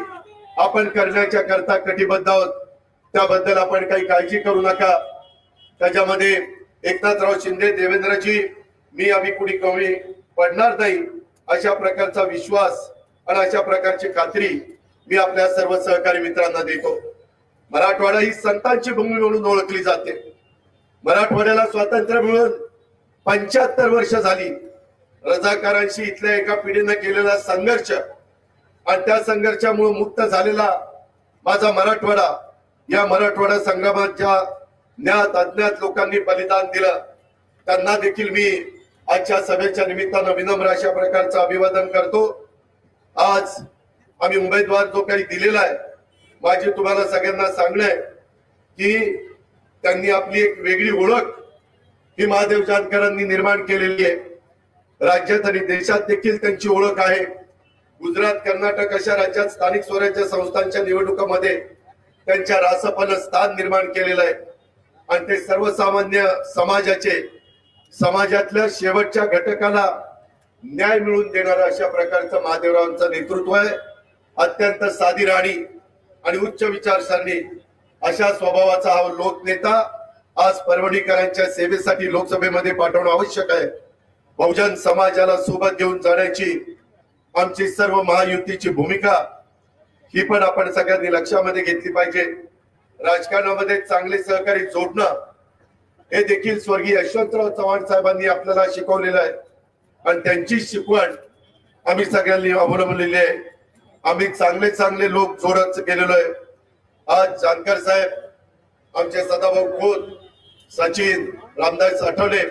F: आपण करण्याच्या करता कटिबद्ध आहोत. त्याबद्दल आपण काही काळजी करू नका. त्याच्यामध्ये एकनाथराव शिंदे, देवेंद्रजी, मी आम्ही कुणी कमी पडणार नाही अशा प्रकारचा विश्वास आणि अशा प्रकारची खात्री मी आपल्या सर्व सहकारी मित्रांना देतो. मराठवाडा ही संतांची भूमी म्हणून ओळखली जाते. मराठवाड्याला स्वातंत्र्य मिळून 75 वर्ष झाली. रजाकारांशी इथल्या एका पिढीने केलेला संघर्ष आणि त्या संघर्षामुळे मुक्त झालेला माझा मराठवाडा, या मराठवाडा संग्रामाच्या ज्ञात अज्ञात लोकांनी बलिदान दिलं, त्यांना देखील मी आजच्या सभेच्या निमित्तानं विनम्र अशा प्रकारचं अभिवादन करतो. आज आम्ही उमेदवार जो काही दिलेला आहे, माझी तुम्हाला सगळ्यांना सांगणं आहे की त्यांनी आपली एक वेगळी ओळख ही महादेव जानकरांनी निर्माण केलेली आहे. राज्यात आणि देशात देखील त्यांची ओळख आहे. गुजरात, कर्नाटक अशा राज्यात स्थानिक स्वराज्य संस्थांच्या निवडणुकांमध्ये त्यांच्या रासपानं स्थान निर्माण केलेलं आहे आणि ते सर्वसामान्य समाजातल्या शेवटच्या घटकाला न्याय मिळवून देणारं अशा प्रकारचं महादेवरावांचं नेतृत्व आहे. अत्यंत साधी राणी आणि उच्च विचारसरणी अशा स्वभावाचा हा लोकनेता आज परभणीकरांच्या सेवेसाठी लोकसभेमध्ये पाठवणं आवश्यक आहे. बहुजन समाजाला सोबत घेऊन जाण्याची आमची सर्व महायुतीची भूमिका ही पण आपण सगळ्यांनी लक्षामध्ये घेतली पाहिजे. राजकारणामध्ये चांगले सहकारी जोडणं हे देखील स्वर्गीय यशवंतराव चव्हाण साहेबांनी आपल्याला शिकवलेलं आहे आणि त्यांची शिकवण आम्ही सगळ्यांनी अवलंबलेली आहे. आम्ही चांगले चांगले लोक जोडत गेलेलो आहे. आज जानकर साहेब, आमचे सदाभाऊ खोत, सचिन, रामदास आठवले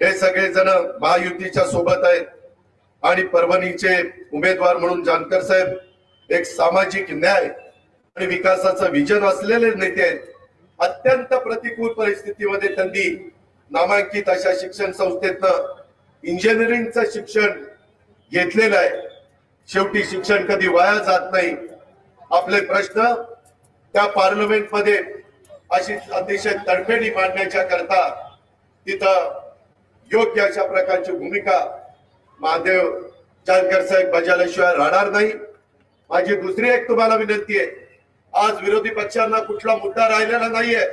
F: हे सगळे जण महायुतीच्या सोबत आहेत आणि परभणीचे उमेदवार म्हणून जानकर साहेब एक सामाजिक न्याय आणि विकासाचं विजन असलेले नेते आहेत. अत्यंत प्रतिकूल परिस्थितीमध्ये त्यांनी नामांकित अशा शिक्षण संस्थेतनं इंजिनिअरिंगचं शिक्षण घेतलेलं आहे. शेवटी शिक्षण कधी वाया जात नाही. आपले प्रश्न त्या पार्लमेंटमध्ये अशी अतिशय तडफेने मांडण्याच्या करता तिथं योग्य अशा प्रकारची भूमिका महादेव जानकर साहेब बजावल्याशिवाय राहणार नाही. माझी दुसरी एक तुम्हाला विनंती आहे, आज विरोधी पक्षांना कुठला मुद्दा राहिलेला नाहीये.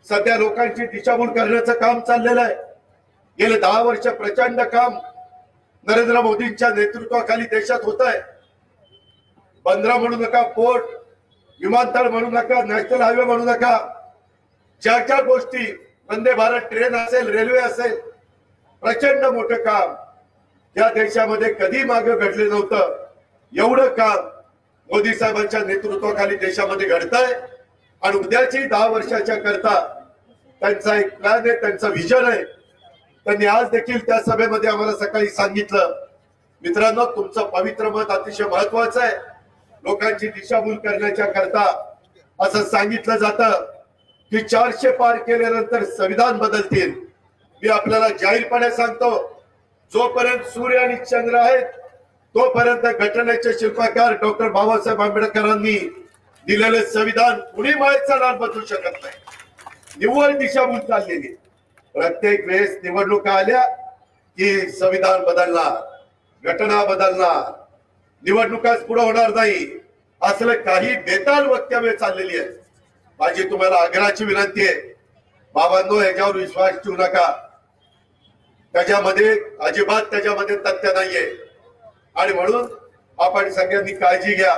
F: सध्या लोकांची दिशाभूल करण्याचं काम चाललेलं आहे. गेले 10 वर्ष प्रचंड काम नरेंद्र मोदींच्या नेतृत्वाखाली देशात होत आहे. बंदरा म्हणू नका, पोर्ट, विमानतळ म्हणू नका, नॅशनल हायवे म्हणू नका, ज्या ज्या गोष्टी, वंदे भारत ट्रेन असेल, रेल्वे असेल, प्रचंड मोठं काम या देशामध्ये कधी मागे घडले नव्हतं. एवढं काम मोदी साहेबांच्या नेतृत्वाखाली देशामध्ये घडतंय आणि उद्याची 10 वर्षाच्या करता त्यांचा एक प्लॅन आहे, त्यांचं विजन आहे. त्यांनी आज देखील त्या सभेमध्ये आम्हाला सकाळी सांगितलं, मित्रांनो, तुमचं पवित्र मत अतिशय महत्वाचं आहे. लोकांची दिशाभूल करण्याच्या करता असं सांगितलं जातं की 400 पार केल्यानंतर संविधान बदलतील. मी आपल्याला जाहीरपणे सांगतो, जोपर्यंत सूर्य आणि चंद्र आहेत तोपर्यंत घटनेचे शिल्पकार डॉक्टर बाबासाहेब आंबेडकरांनी दिलेले संविधान कुणी मायेचा बदलू शकत नाही. निव्वळ दिशाभूल चाललेली. प्रत्येक वेळेस निवडणुका आल्या की संविधान बदलणार, घटना बदलणार, निवडणुकाच पुढे होणार नाही, असलं काही बेताल वक्तव्य चाललेली आहे. माझी तुम्हाला आग्रहाची विनंती आहे, बाबांनो याच्यावर विश्वास ठेवू नका. त्याच्यामध्ये अजिबात त्याच्यामध्ये तथ्य नाहीये. आणि म्हणून आपण सगळ्यांनी काळजी घ्या.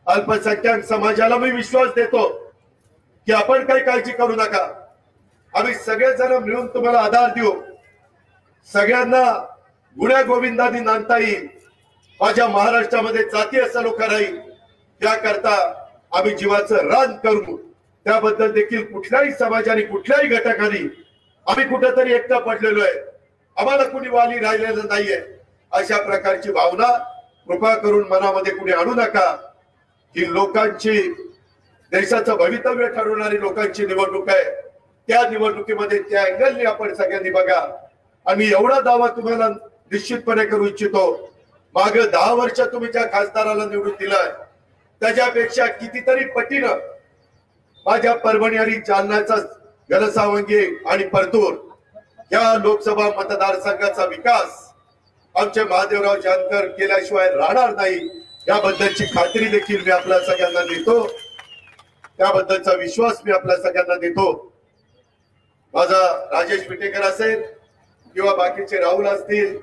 F: अल्पसंख्याक समाजाला मी विश्वास देतो की आपण काही काळजी करू नका. आम्ही सगळेजण मिळून तुम्हाला आधार देऊ. सगळ्यांना गुण्या गोविंदांनी नांदता येईल. माझ्या महाराष्ट्रामध्ये जातीय सलोखा राहील याकरता आम्ही जीवाचं रान करू. त्याबद्दल देखील कुठल्याही समाजाने कुठल्याही घटकाने आम्ही कुठेतरी एकटा पडलेलो आहे, आम्हाला कुणी वाली राहिलेलं नाहीये, अशा प्रकारची भावना कृपा करून मनामध्ये कुणी आणू नका. ही लोकांची, देशाचं भवितव्य ठरवणारी लोकांची निवडणूक आहे. त्या निवडणुकीमध्ये त्या अँगलने आपण सगळ्यांनी बघा. आणि एवढा दावा तुम्हाला निश्चितपणे करू इच्छितो, मागे 10 वर्ष तुम्ही ज्या खासदाराला निवडून दिलाय त्याच्यापेक्षा कितीतरी पटीनं माझ्या परभणी आणि जालन्याचा घनसावंगी आणि परतूर या लोकसभा मतदारसंघाचा विकास आमचे महादेवराव जानकर केल्याशिवाय राहणार नाही, याबद्दलची खात्री देखील मी आपल्या सगळ्यांना देतो. त्याबद्दलचा विश्वास मी आपल्या सगळ्यांना देतो. माझा राजेश विटेकर असेल किंवा बाकीचे राहुल असतील,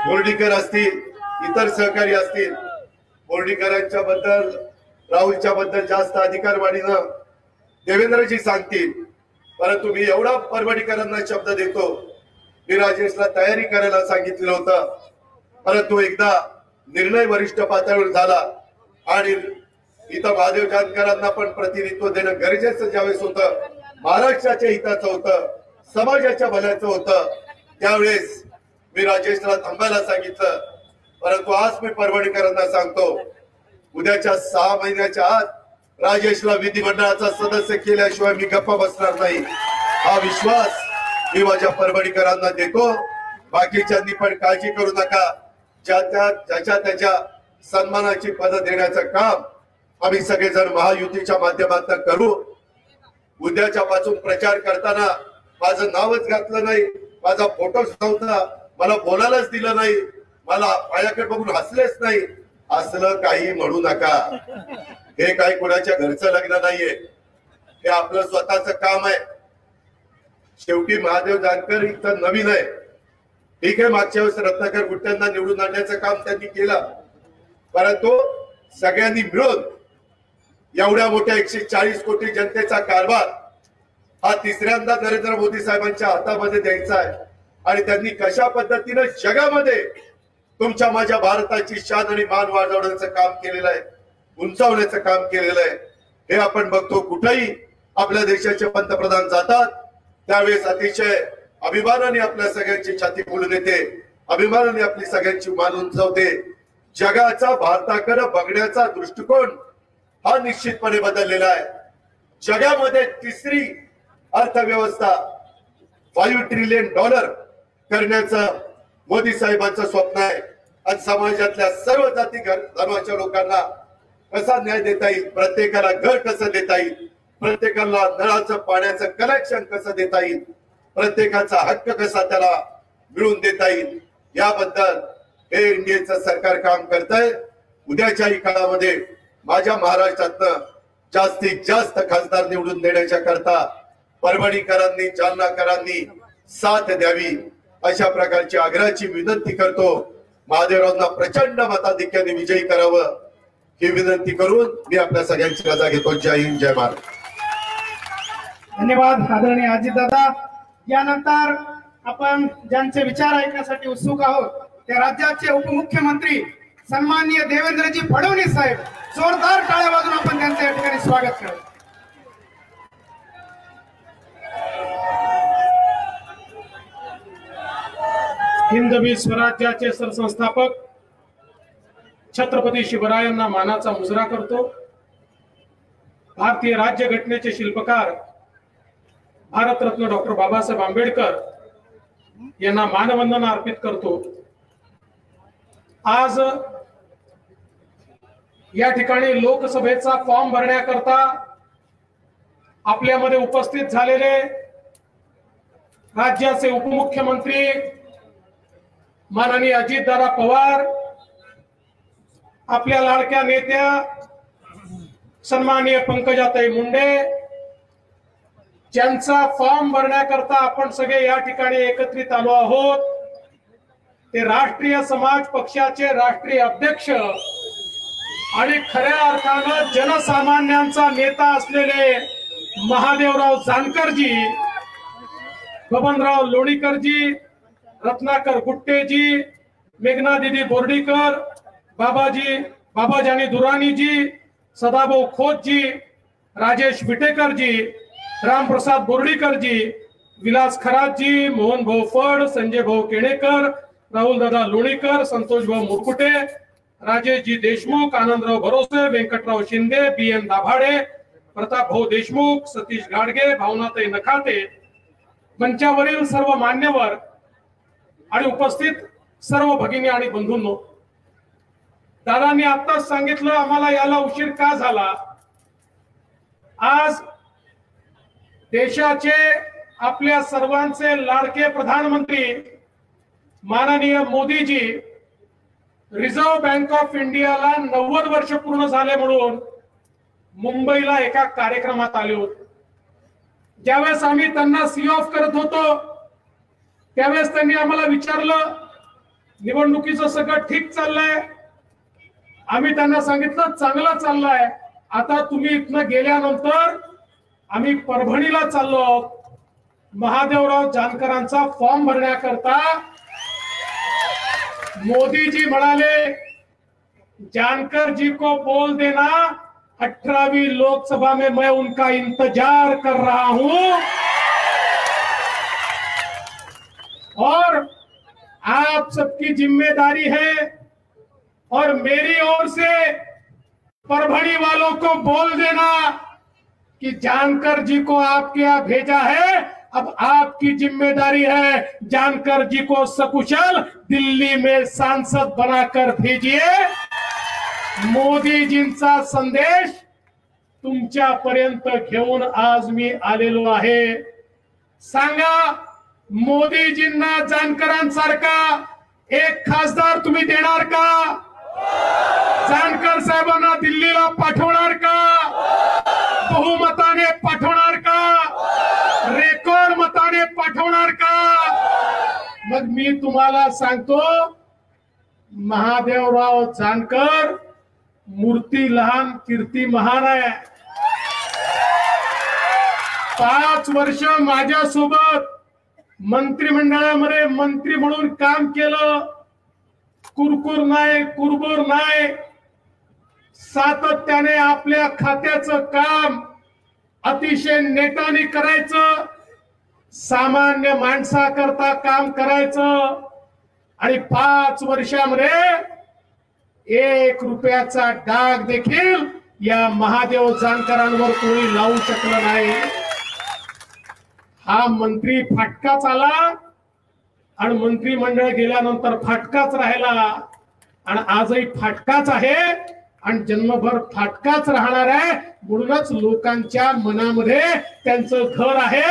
F: बोर्डीकर असतील, इतर सहकारी असतील, बोर्डीकरांच्या बद्दल, राहुलच्या बद्दल जास्त अधिकारवाणीनं देवेंद्रजी सांगतील. परंतु मी एवढा परभणीकरांना शब्द देतो, मी राजेशला तयारी करायला सांगितलेलं होतं, परंतु एकदा निर्णय वरिष्ठ पातळीवर झाला आणि इथं महादेव जानकरांना पण प्रतिनिधित्व देणं गरजेचं ज्यावेळेस होतं, महाराष्ट्राच्या हिताचं होतं, समाजाच्या भल्याचं होतं, त्यावेळेस मी राजेशला थांबायला सांगितलं. परंतु आज मी परभणीकरांना सांगतो, उद्याच्या 6 महिन्याच्या आत राजेशला विधिमंडळाचा सदस्य केल्याशिवाय मी गप्पा बसणार नाही. हा विश्वास मी माझ्या परभणीकरांना देतो. बाकीच्यांनी पण काळजी करू नका. ज्याच्या त्याच्या सन्मानाची पदं देण्याचं काम आम्ही सगळेजण महायुतीच्या माध्यमातून करू. उद्याच्या पासून प्रचार करताना माझं नावच घातलं नाही, माझा फोटोच नव्हता, मला बोलायलाच दिलं नाही, मला माझ्याकडे बघून हसलेच नाही, असलं काही म्हणू नका. हे काही कोणाच्या घरचं लग्न नाहीये, हे आपलं स्वतःचं काम आहे. शेवटी महादेव जानकर इथं नवीन आहे, ठीक आहे. मागच्या वेळेस रत्नाकर गुट्ट्यांना निवडून आणण्याचं काम त्यांनी केलं, परंतु सगळ्यांनी मिळून एवढ्या मोठ्या 140 कोटी जनतेचा कारभार हा तिसऱ्यांदा नरेंद्र मोदी साहेबांच्या हातामध्ये द्यायचा आहे. आणि त्यांनी कशा पद्धतीनं जगामध्ये तुमच्या माझ्या भारताची शान आणि मान वाढवण्याचं काम केलेलं आहे, उंचावण्याचं काम केलेलं आहे. हे आपण बघतो. कुठेही आपल्या देशाचे पंतप्रधान जातात त्यावेळेस अतिशय अभिमानाने आपल्या सगळ्यांची छाती फुलून येते, अभिमानाने आपली सगळ्यांची मान उंचावते. जगाचा भारताकडे बघण्याचा दृष्टिकोन हा निश्चितपणे बदललेला आहे. जगामध्ये तिसरी अर्थव्यवस्था $5 ट्रिलियन करण्याचं मोदी साहेबांचं स्वप्न आहे. आणि समाजातल्या सर्व जाती धर्माच्या लोकांना कसा न्याय देता येईल, प्रत्येकाला घर कसं देता येईल, प्रत्येकाला नळाचं पाण्याचं कनेक्शन कसं देता येईल, प्रत्येकाचा हक्क कसा त्याला मिळवून देता येईल, याबद्दल हे इंडियाचं सरकार काम करतंय. उद्याच्याही काळामध्ये माझ्या महाराष्ट्रातनं जास्तीत जास्त खासदार निवडून देण्याच्या करता परभणीकरांनी, जालनाकरांनी साथ द्यावी, अशा प्रकारची आग्रहाची विनंती करतो. महादेवरावांना प्रचंड मताधिक्याने विजयी करावं ही विनंती करून मी आपल्या सगळ्यांची रजा घेतो. जय हिंद, जय महाराष्ट्र.
B: धन्यवाद आदरणीय अजितदादा. यानंतर आपण ज्यांचे विचार ऐकण्यासाठी उत्सुक आहोत ते राज्याचे उपमुख्यमंत्री सन्माननीय देवेंद्रजी फडणवीस साहेब, जोरदार टाळ्या वाजून आपण त्यांचं या ठिकाणी स्वागत करू.
A: हिंदवी स्वराज्याचे सरसंस्थापक
G: छत्रपती शिवरायांना मानाचा मुजरा करतो। भारतीय राज्यघटनेचे शिल्पकार भारतरत्न डॉक्टर बाबासाहेब आंबेडकर यांना मानवंदना अर्पित करतो। आज या ठिकाणी लोकसभेचा फॉर्म भरण्याकरता आपल्यामध्ये उपस्थित झालेले राज्याचे उपमुख्यमंत्री माननीय अजितदादा पवार, आपल्या लाडक्या नेत्या सन्माननीय पंकजाताई मुंडे, ज्यांचा फॉर्म भरण्याकरता आपण सगळे या ठिकाणी एकत्रित आलो आहोत, ते राष्ट्रीय समाज पक्षाचे राष्ट्रीय अध्यक्ष आणि खऱ्या अर्थानं जनसामान्यांचा नेता असलेले महादेवराव जानकरजी, बबनराव लोणीकरजी, रत्नाकर गुट्टेजी, मेघना दीदी बोर्डीकर, बाबाजानी दुरानीजी, सदाभाऊ खोतजी, राजेश विटेकरजी, रामप्रसाद बोर्डीकरजी, विलास खरातजी, मोहन भाऊ फड, संजय भाऊ केणेकर, राहुल दादा लोणीकर, संतोष भाऊ मुरकुटे, राजेशजी देशमुख, आनंदराव भरोसे, व्यंकटराव शिंदे, BN दाभाडे, प्रताप भाऊ देशमुख, सतीश गाडगे, भावनाताई नखाते, मंचावरील सर्व मान्यवर आणि उपस्थित सर्व भगिनी आणि बंधूंनो, दादांनी आताच सांगितलं आम्हाला याला उशीर का झाला। आज देशाचे आपल्या सर्वांचे लाडके प्रधानमंत्री माननीय मोदीजी रिझर्व्ह बँक ऑफ इंडियाला 90 वर्ष पूर्ण झाले म्हणून मुंबईला एका कार्यक्रमात आले होते। ज्यावेळेस आम्ही त्यांना सी ऑफ करत होतो त्यावेळेस त्यांनी आम्हाला विचारलं निवडणुकीचं सगळं ठीक चाललंय। आम्ही त्यांना सांगितलं चांगलं चाललंय, आता तुम्ही इथनं गेल्यानंतर आम्ही परभणीला चाललो आहोत महादेवराव जानकरांचा फॉर्म भरण्याकरता। मोदी जी म्हणाले जानकर जी को बोल देना 18वीं लोकसभा में मैं उनका इंतजार कर रहा हूं और आप सबकी जिम्मेदारी है और मेरी ओर से परभणी वालों को बोल देना कि जानकर जी को आपके यहाँ भेजा है, अब आपकी जिम्मेदारी है जानकर जी को सकुशल दिल्ली में सांसद बनाकर भेजिए। मोदीजींचा संदेश तुमच्यापर्यंत घेऊन आज मी आलेलो आहे। सांगा मोदीजींना जानकरांसारखा एक खासदार तुम्ही देणार का? जानकर साहेबांना दिल्लीला पाठवणार का? बहुमताने पाठवणार का? रेकॉर्ड मताने पाठवणार का? मग मी तुम्हाला सांगतो महादेवराव जानकर मूर्ती लहान कीर्ती महान आहे। 5 वर्ष माझ्यासोबत मंत्रिमंडळामध्ये मंत्री म्हणून काम केलं। कुरकुर नाही, कुरबुर नाही, सातत्याने आपल्या खात्याचं काम अतिशय नेटाने करायचं, सामान्य माणसाकरता काम करायचं आणि 5 वर्षामध्ये 1 रुपयाचा डाग देखील या महादेव जानकरांवर कोणी लावू शकलं नाही। हा मंत्री फाटकाच आला आणि मंत्रिमंडळ गेल्यानंतर फाटकाच राहिला आणि आजही फाटकाच आहे आणि जन्मभर फाटकाच राहणार आहे। म्हणूनच लोकांच्या मनामध्ये त्यांचं घर आहे।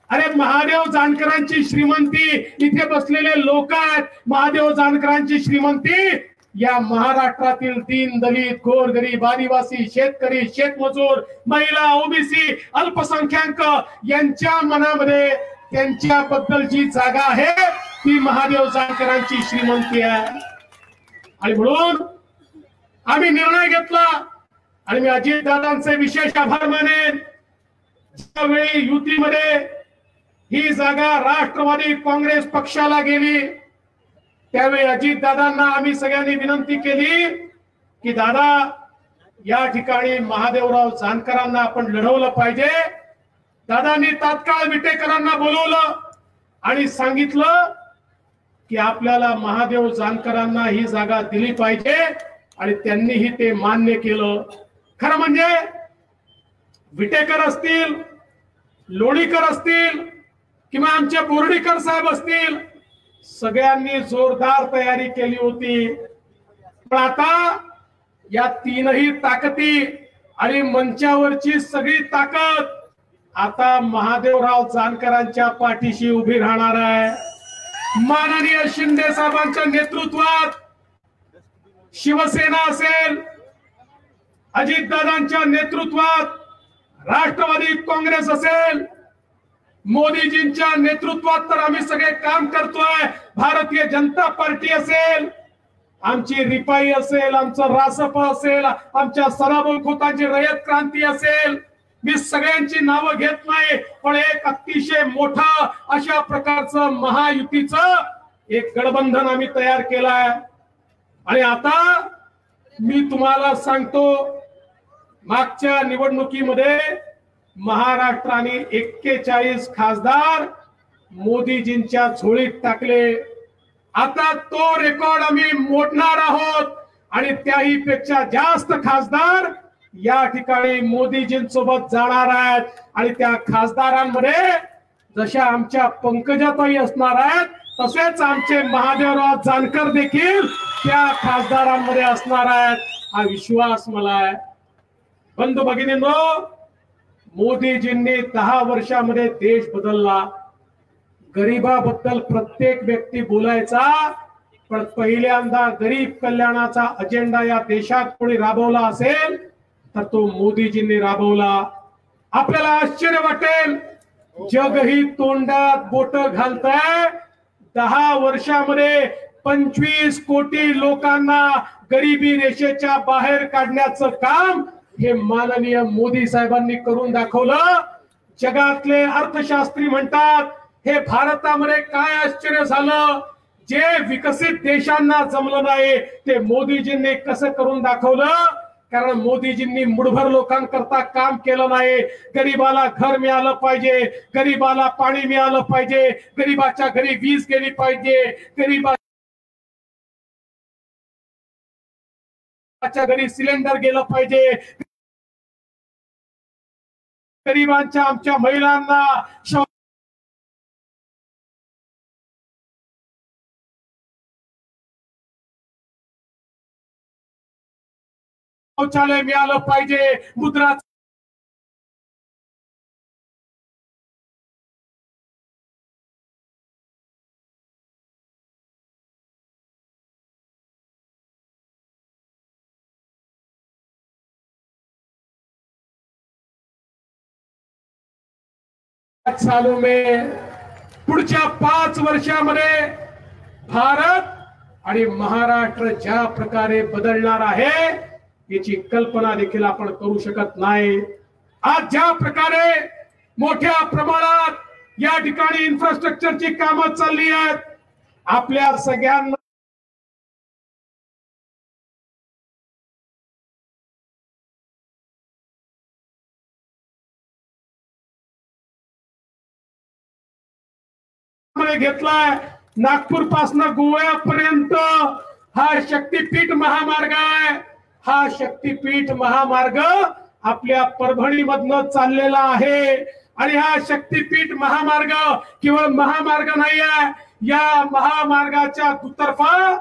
G: अरे महादेव जानकरांची श्रीमंती, इथे बसलेले लोक आहेत, महादेव जानकरांची श्रीमंती या महाराष्ट्रातील दीन दलित गोरगरीब आदिवासी शेतकरी शेतमजूर महिला ओबीसी अल्पसंख्याक यांच्या मनामध्ये त्यांच्याबद्दलची जागा आहे ती महादेव जानकरांची श्रीमंती आहे। आणि म्हणून आम्ही निर्णय घेतला आणि मी अजितदादांचे विशेष आभार मानेन। ज्यावेळी युतीमध्ये ही जागा राष्ट्रवादी काँग्रेस पक्षाला गेली त्यावेळी अजितदादांना आम्ही सगळ्यांनी विनंती केली की दादा या ठिकाणी महादेवराव जानकरांना आपण लढवलं पाहिजे। दादांनी तात्काळ विटेकरांना बोलवलं आणि सांगितलं की आपल्याला महादेव जानकरांना ही जागा दिली पाहिजे आणि त्यांनीही ते मान्य केलं. खरं म्हणजे विटेकर असतील, लोणीकर असतील किंवा आमचे बोर्डीकर साहेब असतील, सगळ्यांनी जोरदार तयारी केली होती. पण आता या तीनही ताकदी आणि मंचावरची सगळी ताकद आता महादेवराव जानकरांच्या पाठीशी उभी राहणार आहे. माननीय शिंदे साहेबांच्या नेतृत्वात शिवसेना असेल, अजितदादांच्या नेतृत्वात राष्ट्रवादी काँग्रेस असेल, मोदीजींच्या नेतृत्वात तर आम्ही सगळे काम करतोय, भारतीय जनता पार्टी असेल, आमची रिपाई असेल, आमचं रासप असेल, आमच्या सराबोल खोतांची रयत क्रांती असेल, मी सगळ्यांची नावं घेत नाही, पण एक अतिशय मोठा अशा प्रकारचं महायुतीचं एक गठबंधन आम्ही तयार केलाय. आणि आता मी तुम्हाला सांगतो, मागच्या निवडणुकीमध्ये महाराष्ट्राने 41 खासदार मोदीजींच्या झोळीत टाकले. आता तो रेकॉर्ड आम्ही मोडणार आहोत आणि त्याही पेक्षा जास्त खासदार या ठिकाणी मोदीजींसोबत जाणार आहेत. आणि त्या खासदारांमध्ये जशा आमच्या पंकजाताई असणार आहेत, तसेच आमचे महादेवराव जानकर देखील त्या खासदारांमध्ये असणार आहेत, हा विश्वास मला आहे. बंधू भगिनींनो, मोदीजींनी 10 वर्षामध्ये देश बदलला. गरीबाबद्दल प्रत्येक व्यक्ती बोलायचा, पण पहिल्यांदा गरीब कल्याणाचा अजेंडा या देशात कोणी राबवला असेल तर तो मोदीजींनी राबवला. आपल्याला आश्चर्य वाटेल, जगही तोंडात बोट घालतंय. 10 वर्षामध्ये 25 कोटी लोकांना गरिबी रेषेच्या बाहेर काढण्याचं काम हे माननीय मोदी साहेबांनी करून दाखवलं. जगातले अर्थशास्त्री म्हणतात, हे भारतामध्ये काय आश्चर्य झालं, जे विकसित देशांना जमलं नाही ते मोदीजींनी कसं करून दाखवलं. कारण मोदीजींनी मुठभर लोकांकरता काम केलं नाही. गरीबाला घर मिळालं पाहिजे, गरीबाला पाणी मिळालं पाहिजे, गरीबाच्या घरी वीज गेली पाहिजे, गरीबाच्या घरी सिलेंडर गेलं पाहिजे, गरीबांच्या आमच्या महिलांना शौचालय मिळालं पाहिजे, मुद्रा चालू में पुढच्या 5 वर्षामध्ये भारत आणि महाराष्ट्र ज्या प्रकारे बदलणार आहे याची कल्पना देखील आपण करू शकत नाही. आज ज्या प्रकारे मोठ्या प्रमाणात या ठिकाणी इन्फ्रास्ट्रक्चरची कामं चालली आहेत, आपल्या सगळ्यांना घेतलाय. नागपूर पासून गोव्यापर्यंत हा शक्तीपीठ महामार्ग आहे. हा शक्तीपीठ महामार्ग आपल्या परभणी मधनं चाललेला आहे. आणि हा शक्तीपीठ महामार्ग केवळ महामार्ग नाही आहे, या महामार्गाच्या दुतर्फा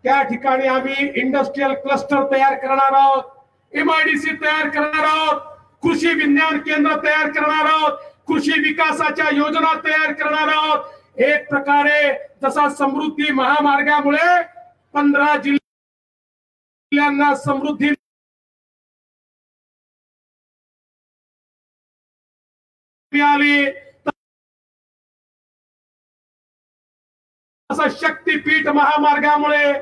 G: त्या ठिकाणी आम्ही इंडस्ट्रियल क्लस्टर तयार करणार आहोत, MIDC तयार करणार आहोत, कृषी विज्ञान केंद्र तयार करणार आहोत, कृषी विकासाच्या योजना तयार करणार आहोत. एक प्रकारे जसा समृद्धी महामार्गामुळे 15 जिल्ह्यांना समृद्धी मिळाली, तसा शक्तीपीठ महामार्गामुळे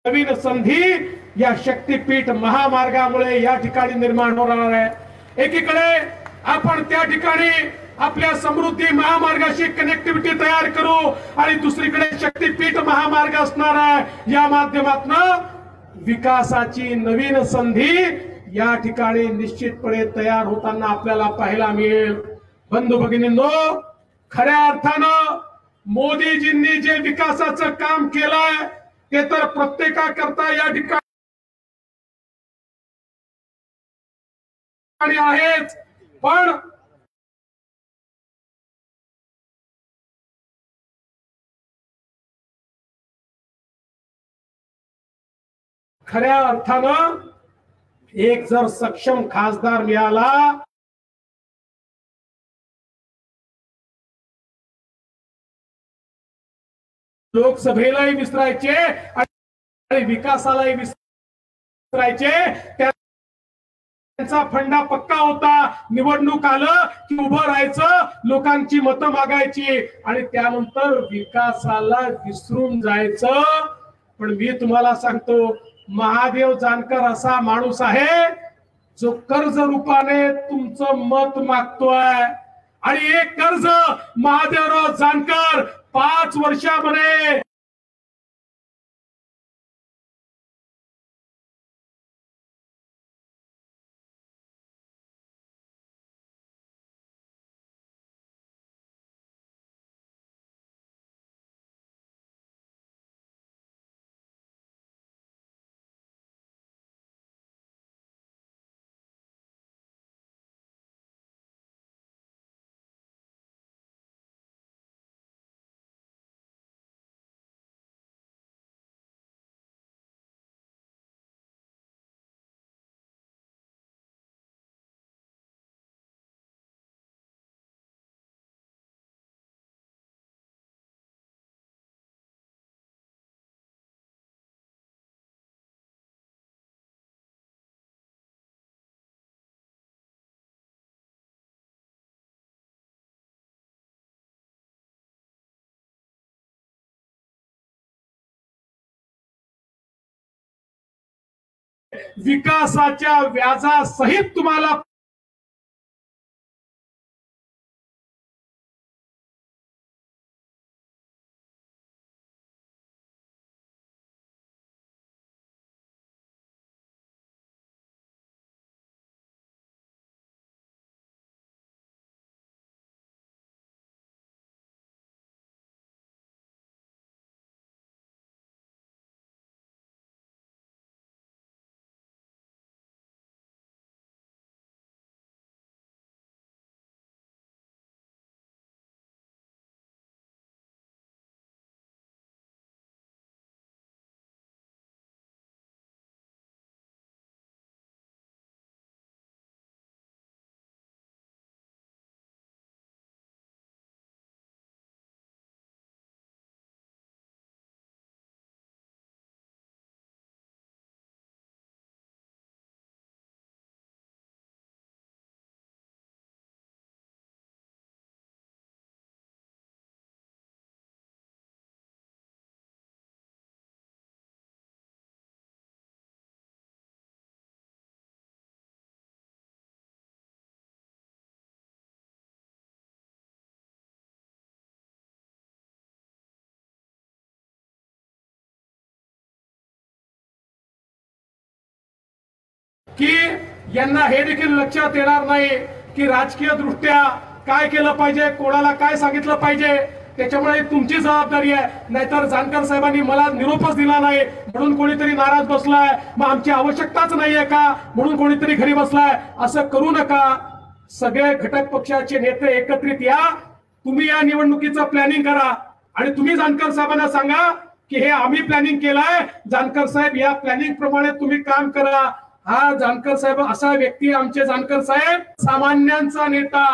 G: नवीन संधी या शक्तीपीठ महामार्गामुळे या ठिकाणी निर्माण होणार आहे. एकीकडे आपण त्या ठिकाणी आपल्या समृद्धी महामार्गाशी कनेक्टिव्हिटी तयार करू आणि दुसरीकडे शक्तीपीठ महामार्ग असणार आहे. या माध्यमातून विकासाची नवीन संधी या ठिकाणी निश्चितपणे तयार होताना आपल्याला पाहायला मिळेल. बंधू भगिनींनो, खऱ्या अर्थानं मोदीजींनी जे विकासाचं काम केलंय ते तर प्रत्येकाकरता या ठिकाणी आहेच, पण खऱ्या अर्थानं एक जर सक्षम खासदार मिळाला लोकसभेलाही विसरायचे आणि विकासालाही विसरायचे. त्यांचा फंडा पक्का होता. निवडणूक आलं की उभं राहायचं, लोकांची मतं मागायची आणि त्यानंतर विकासाला विसरून जायचं. पण मी तुम्हाला सांगतो, महादेव जानकर असा माणूस आहे जो कर्ज रूपाने तुमचं मत मागतोय. आणि एक कर्ज महादेवराव जानकर 5 वर्षामध्ये विकासाच्या व्याजासहित तुम्हाला की यांना हे देखील लक्षात येणार नाही की राजकीय दृष्ट्या काय केलं पाहिजे, कोणाला काय सांगितलं पाहिजे. त्याच्यामुळे तुमची जबाबदारी आहे. नाहीतर जानकर साहेबांनी मला निरोपच दिला नाही म्हणून कोणीतरी नाराज बसलाय, मग आमची आवश्यकताच नाहीये का म्हणून कोणीतरी घरी बसलाय, असं करू नका. सगळे घटक पक्षाचे नेते एकत्रित या, तुम्ही या निवडणुकीचं प्लॅनिंग करा आणि तुम्ही जानकर साहेबांना सांगा की हे आम्ही प्लॅनिंग केलंय, जानकर साहेब या प्लॅनिंग प्रमाणे तुम्ही काम करा. हा जानकर साहेब असा व्यक्ती, आमचे जानकर साहेब सामान्यांचा नेता,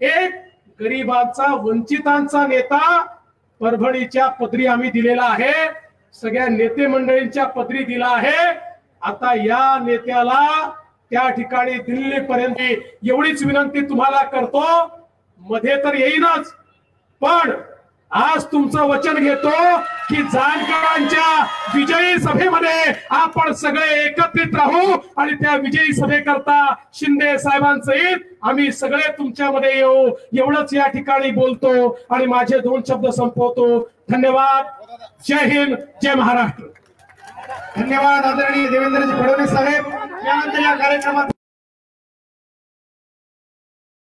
G: एक गरीबांचा वंचितांचा नेता परभणीच्या पदरी आम्ही दिलेला आहे, सगळ्या नेते मंडळींच्या पदरी दिला आहे. आता या नेत्याला त्या ठिकाणी दिल्लीपर्यंत एवढीच विनंती तुम्हाला करतो, मध्ये तर येईनच पण आज तुमचं वचन घेतो की जानकरांच्या विजयी सभेमध्ये आपण सगळे एकत्रित राहू आणि त्या विजयी सभेकरता शिंदे साहेबांसहित आम्ही सगळे तुमच्यामध्ये येऊ. एवढंच या ठिकाणी बोलतो आणि माझे 2 शब्द संपवतो. धन्यवाद. जय हिंद, जय महाराष्ट्र.
B: धन्यवाद आदरणीय देवेंद्रजी फडणवीस साहेब. यानंतर या कार्यक्रमात